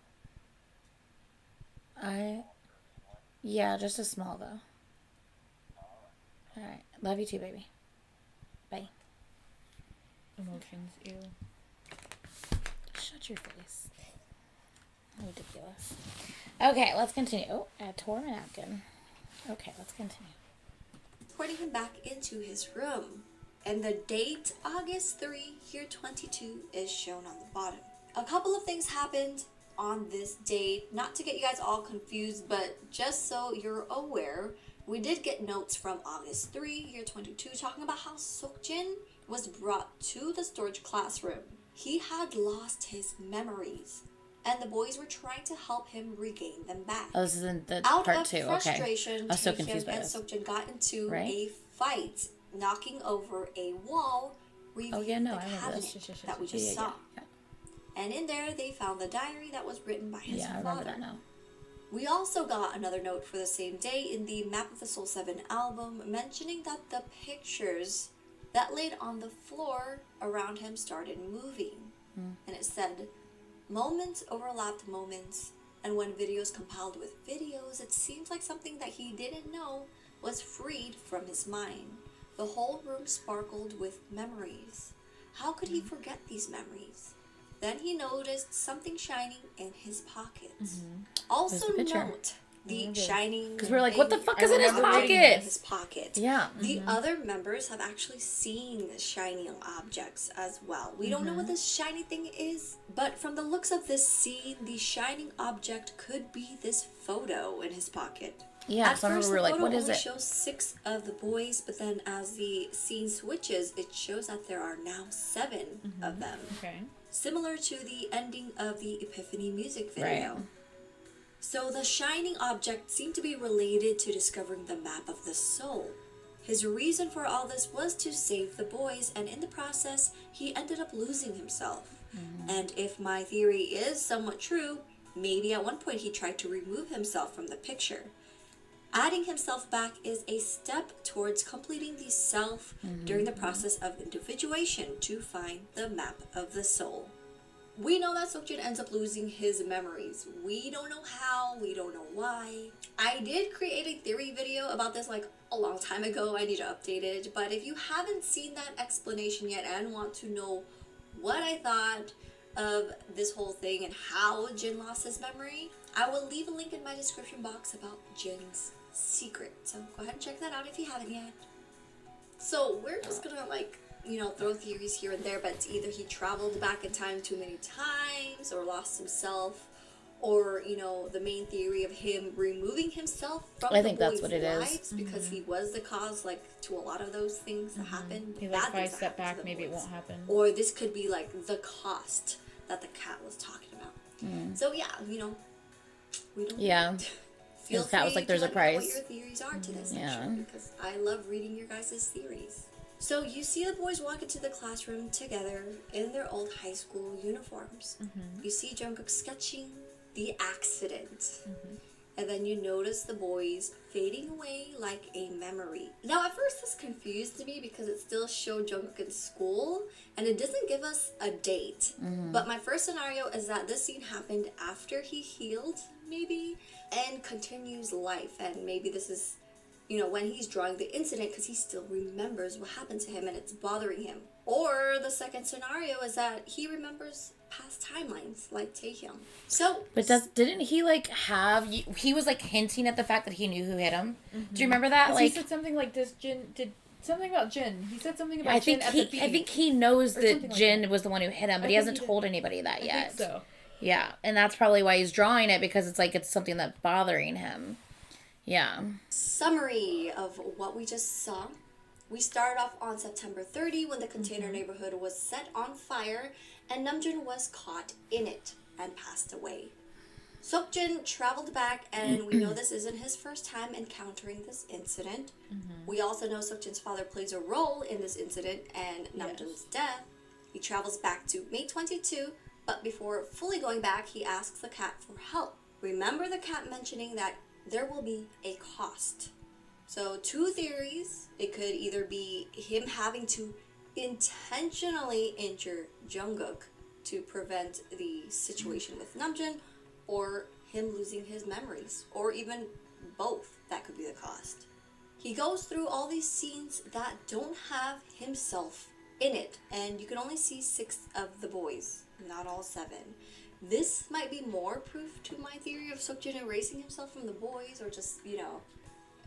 Yeah, just a small though. Alright. Love you too, baby. Bye. Emotions, ew. Shut your face. Ridiculous. Okay, let's continue. Oh, I tore my napkin. Okay, let's continue. Putting him back into his room. And the date, August 3, year 22, is shown on the bottom. A couple of things happened on this date. Not to get you guys all confused, but just so you're aware, we did get notes from August 3, year 22, talking about how Seokjin was brought to the storage classroom. He had lost his memories, and the boys were trying to help him regain them back. Oh, this is in the Out part of 2. frustration, Okay. I was so Taehyun confused by and this. Seokjin got into Right? a fight, knocking over a wall, revealing the I remember cabinet this. that we just saw. Yeah. And in there, they found the diary that was written by his Yeah, I father. remember that now. We also got another note for the same day in the Map of the Soul 7 album, mentioning that the pictures that laid on the floor around him started moving. And it said, moments overlapped moments, and when videos compiled with videos, it seems like something that he didn't know was freed from his mind. The whole room sparkled with memories. How could he forget these memories? Then he noticed something shining in his pockets. Also There's the picture. note the shining. Because we're like, what the thing fuck is in his around pocket? His pocket. Yeah. The other members have actually seen shining objects as well. We don't know what this shiny thing is, but from the looks of this scene, the shining object could be this photo in his pocket. Yeah, At some first, people were the like, photo what is only it? shows 6 of the boys, but then as the scene switches, it shows that there are now 7 of them. Okay. Similar to the ending of the Epiphany music video. Right. So the shining object seemed to be related to discovering the map of the soul. His reason for all this was to save the boys, and in the process, he ended up losing himself. And if my theory is somewhat true, maybe at one point he tried to remove himself from the picture. Adding himself back is a step towards completing the self during the process of individuation to find the map of the soul. We know that Seokjin ends up losing his memories. We don't know how, we don't know why. I did create a theory video about this like a long time ago. I need to update it. But if you haven't seen that explanation yet and want to know what I thought of this whole thing and how Jin lost his memory, I will leave a link in my description box about Jin's secret. So go ahead and check that out if you haven't yet. So we're just gonna throw theories here and there, but it's either he traveled back in time too many times or lost himself, or the main theory of him removing himself from I think the that's boys' what it is. lives because he was the cause to a lot of those things that happened. He bad like, if I things that step happened to back, the maybe it boys. won't happen. Or this could be like the cost that the cat was talking about. So yeah, we don't Yeah. Feel His cat was free like, "There's to a let me know what price." your theories are to this Yeah. section, because I love reading your guys' theories. So you see the boys walk into the classroom together in their old high school uniforms. You see Jungkook sketching the accident. and then you notice the boys fading away like a memory. Now at first this confused me because it still showed Jungkook in school and it doesn't give us a date. But my first scenario is that this scene happened after he healed, maybe, and continues life, and maybe this is, you know, when he's drawing the incident because he still remembers what happened to him and it's bothering him. Or the second scenario is that he remembers past timelines like Taehyung. So, but didn't he like have? He was like hinting at the fact that he knew who hit him. Do you remember that? Like he said something like, "Does Jin did something about Jin?" He said something about Jin at the beach. I think he knows that like Jin that. was the one who hit him, but he hasn't told anybody that yet. I think so. Yeah, and that's probably why he's drawing it, because it's like it's something that's bothering him. Yeah. Summary of what we just saw. We started off on September 30 when the container neighborhood was set on fire and Namjoon was caught in it and passed away. Seokjin traveled back, and we know this isn't his first time encountering this incident. We also know Seokjin's father plays a role in this incident and Namjoon's death. He travels back to May 22, but before fully going back, he asks the cat for help. Remember the cat mentioning that there will be a cost. So two theories. It could either be him having to intentionally injure Jungkook to prevent the situation with Namjoon, or him losing his memories, or even both. That could be the cost. He goes through all these scenes that don't have himself in it, and you can only see 6 of the boys, not all 7. This might be more proof to my theory of Seokjin erasing himself from the boys, or just, you know,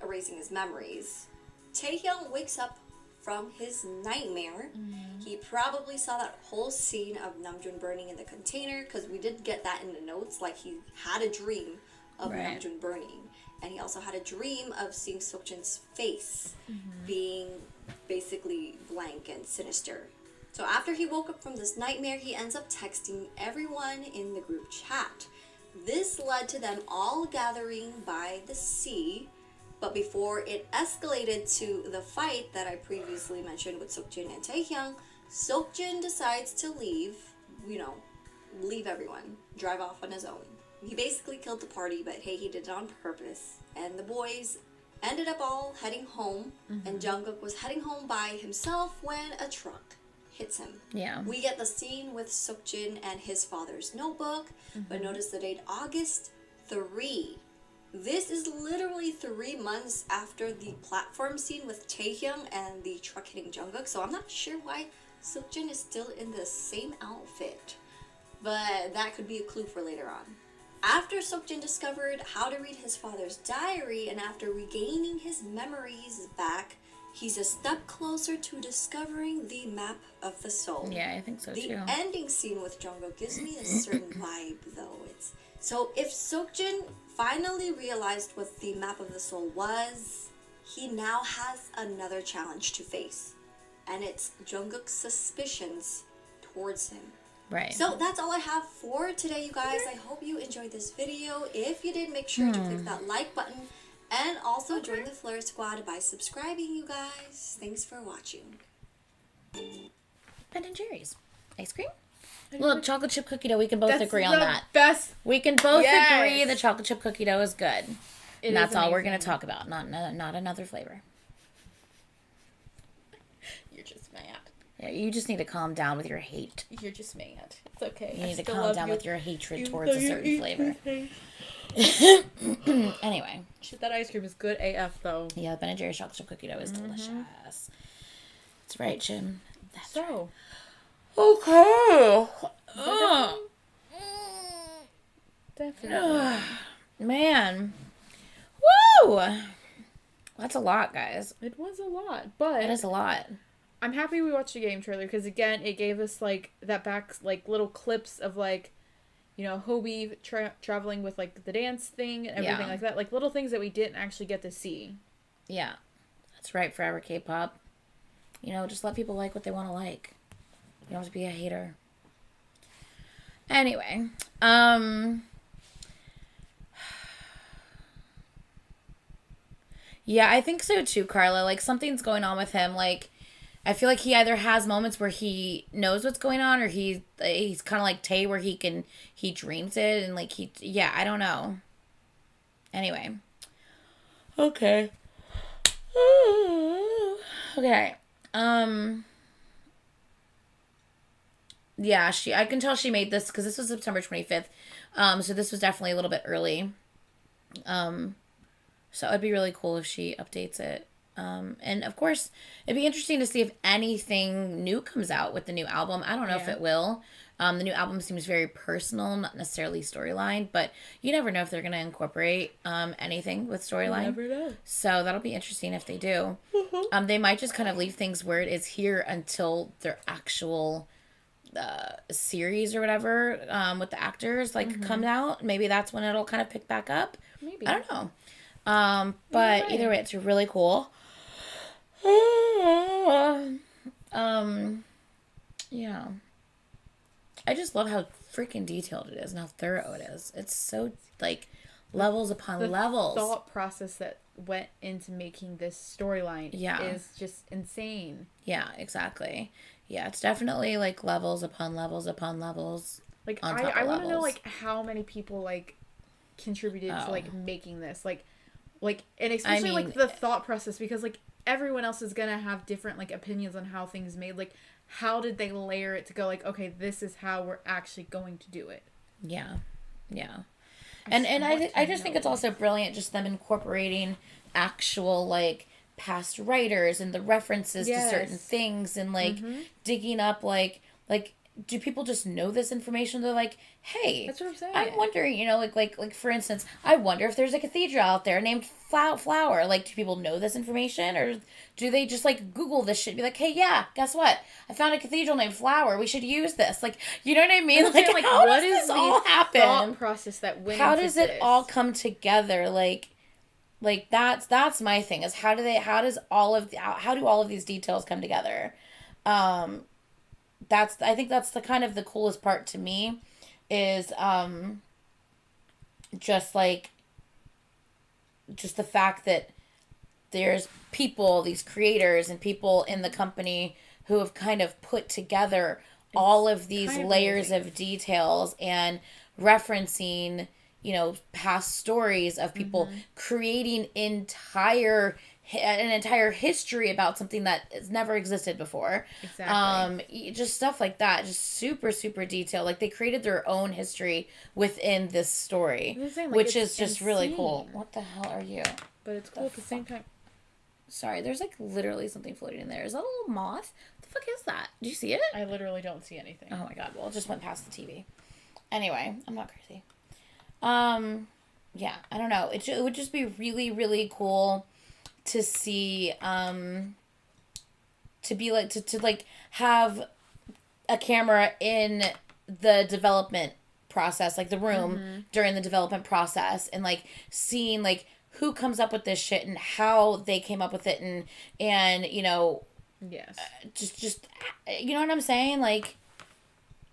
erasing his memories. Taehyung wakes up from his nightmare. He probably saw that whole scene of Namjoon burning in the container, because we did get that in the notes, like he had a dream of Namjoon burning, and he also had a dream of seeing Seokjin's face being basically blank and sinister. So after he woke up from this nightmare, he ends up texting everyone in the group chat. This led to them all gathering by the sea. But before it escalated to the fight that I previously mentioned with Seokjin and Taehyung, Seokjin decides to leave, leave everyone, drive off on his own. He basically killed the party, but hey, he did it on purpose. And the boys ended up all heading home, and Jungkook was heading home by himself when a truck hits him. Yeah. We get the scene with Seokjin and his father's notebook, but notice the date, August 3. This is literally 3 months after the platform scene with Taehyung and the truck hitting Jungkook, so I'm not sure why Seokjin is still in the same outfit, but that could be a clue for later on. After Seokjin discovered how to read his father's diary, and after regaining his memories back, he's a step closer to discovering the map of the soul. Yeah, I think so too. The ending scene with Jungkook gives me a certain vibe, though. So if Seokjin finally realized what the map of the soul was, he now has another challenge to face, and it's Jungkook's suspicions towards him. Right. So that's all I have for today, you guys. I hope you enjoyed this video. If you did, make sure to click that like button, and also join the Flare Squad by subscribing, you guys. Thanks for watching. Ben and Jerry's ice cream. Look, chocolate chip cookie dough. We can both agree on that. Best. We can both agree the chocolate chip cookie dough is good. And that's all we're going to talk about. Not another flavor. You're just mad. Yeah, you just need to calm down with your hate. You're just mad. It's okay. You need to calm down with your hatred towards a certain flavor. Anyway. Shit, that ice cream is good AF, though. Yeah, Ben and Jerry's chocolate chip cookie dough is delicious. That's right, Jim. That's so. Okay. Definitely. Man. Woo! That's a lot, guys. It was a lot, but... It is a lot. I'm happy we watched the game trailer, because, again, it gave us, that back, little clips of, Hobie traveling with, the dance thing and everything like that. Little things that we didn't actually get to see. Yeah. That's right, Forever K-pop. Just let people like what they want to like. You don't have to be a hater. Anyway, yeah, I think so too, Carla. Something's going on with him. I feel like he either has moments where he knows what's going on, or he's kind of like Tay, where he dreams it, and I don't know. Anyway. Okay. Okay. Yeah, I can tell she made this because this was September 25th. So this was definitely a little bit early. So it'd be really cool if she updates it. And of course, it'd be interesting to see if anything new comes out with the new album. I don't know if it will. The new album seems very personal, not necessarily storyline, but you never know if they're going to incorporate anything with storyline. You never know. So that'll be interesting if they do. They might just kind of leave things where it is here until their actual series or whatever with the actors comes out. Maybe that's when it'll kind of pick back up. Maybe. I don't know. But either way, it's really cool. Yeah. I just love how freaking detailed it is and how thorough it is. It's so, levels upon levels. The thought process that went into making this storyline is just insane. Yeah, exactly. Yeah, it's definitely, levels upon levels upon levels. I want to know, how many people, contributed to, making this. And especially, the thought process, because, everyone else is gonna have different, opinions on how things made. How did they layer it to go, okay, this is how we're actually going to do it? Yeah. Yeah. And I just think it's also brilliant just them incorporating actual, past writers and the references to certain things and, digging up, do people just know this information? They're like, hey, that's what I'm saying. I'm wondering, like for instance, I wonder if there's a cathedral out there named Flower. Do people know this information, or do they just Google this shit and be like, hey, yeah, guess what? I found a cathedral named Flower. We should use this. You know what I mean? How does this all happen? Thought process that went how into does it this? all come together? That's my thing is how do all of these details come together? I think that's the kind of the coolest part to me is just the fact that there's people, these creators and people in the company who have kind of put together all of these layers of details and referencing, past stories of people creating an entire history about something that has never existed before. Exactly. Just stuff like that. Just super, super detailed. They created their own history within this story, which is just really cool. What the hell are you? But it's cool at the same time. Sorry, there's literally something floating in there. Is that a little moth? What the fuck is that? Do you see it? I literally don't see anything. Oh my god. Well, it just went past the TV. Anyway, I'm not crazy. Yeah, I don't know. It would just be really, really cool to see, to be to have a camera in the development process, the room during the development process, and seeing who comes up with this shit and how they came up with it, and yes, just you know what I'm saying,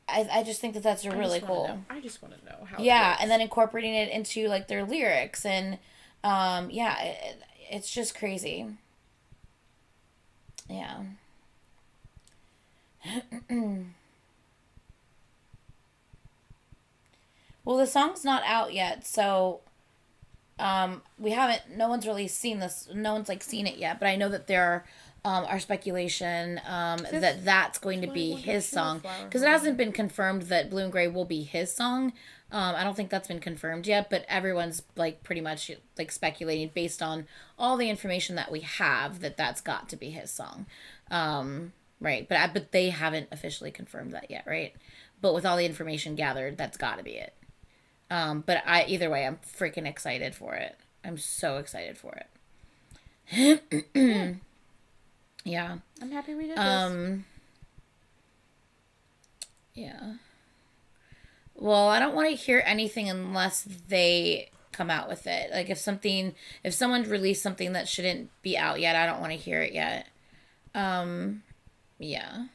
I just think that's really cool. I just want to know how. Yeah, and then incorporating it into their lyrics and it's just crazy. Yeah. Well, the song's not out yet, so no one's really seen this. No one's seen it yet, but I know that there are speculation that that's going to be his song, because it hasn't been confirmed that Blue and Gray will be his song. I don't think that's been confirmed yet, but everyone's pretty much speculating based on all the information that we have that that's got to be his song. Right. But they haven't officially confirmed that yet. Right. But with all the information gathered, that's got to be it. But either way, I'm freaking excited for it. I'm so excited for it. Yeah. I'm happy we did this. Yeah. Well, I don't want to hear anything unless they come out with it. If someone released something that shouldn't be out yet, I don't want to hear it yet. Yeah.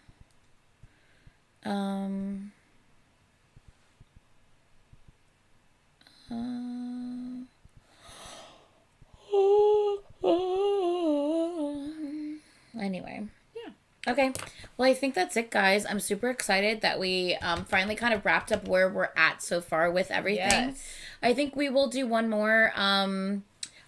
Anyway. Yeah. Okay. Well, I think that's it, guys. I'm super excited that we finally kind of wrapped up where we're at so far with everything. Yes. I think we will do one more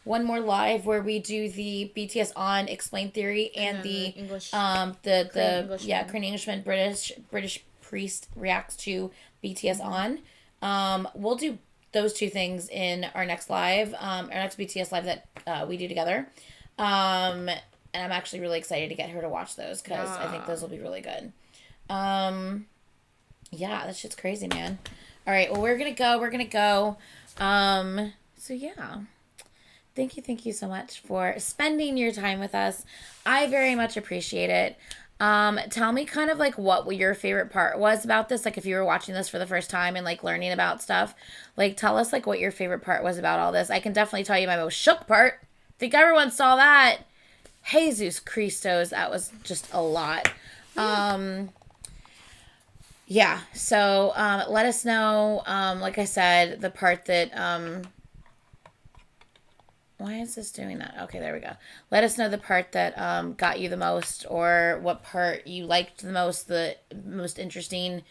live where we do the BTS on explain theory and the English the Korean Englishman. Korean Englishman British priest reacts to BTS on. We'll do those two things in our next live, our next BTS live that we do together. And I'm actually really excited to get her to watch those because I think those will be really good. Yeah, that shit's crazy, man. All right, well, we're gonna go. So yeah. Thank you so much for spending your time with us. I very much appreciate it. Tell me kind of like what your favorite part was about this. Like if you were watching this for the first time and like learning about stuff, like tell us like what your favorite part was about all this. I can definitely tell you my most shook part. Think everyone saw that. Jesus Christos, that was just a lot. Yeah, so let us know, like I said, the part that, why is this doing that? Okay, there we go. Let us know the part that got you the most, or what part you liked the most interesting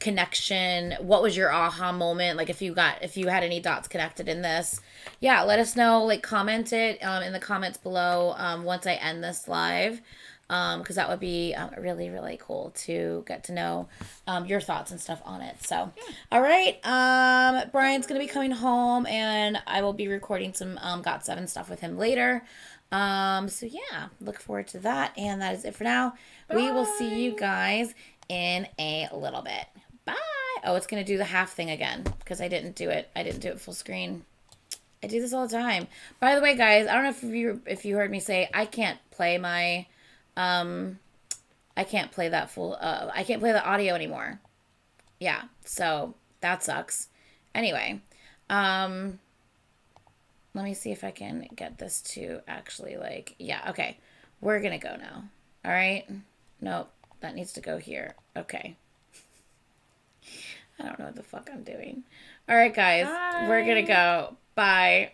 connection. What was your aha moment? Like if you had any dots connected in this. Yeah, let us know. Like comment it in the comments below once I end this live. Because that would be really, really cool to get to know your thoughts and stuff on it. So, all right. Brian's going to be coming home, and I will be recording some GOT7 stuff with him later. So, yeah, look forward to that. And that is it for now. Bye. We will see you guys in a little bit. Bye. Oh, it's going to do the half thing again because I didn't do it. I didn't do it full screen. I do this all the time. By the way, guys, I don't know if you heard me say I can't play my... I can't play that full, I can't play the audio anymore. Yeah, so that sucks. Anyway, let me see if I can get this to actually like, yeah, okay. We're gonna go now. All right. Nope, that needs to go here. Okay. I don't know what the fuck I'm doing. All right, guys, we're gonna go. Bye.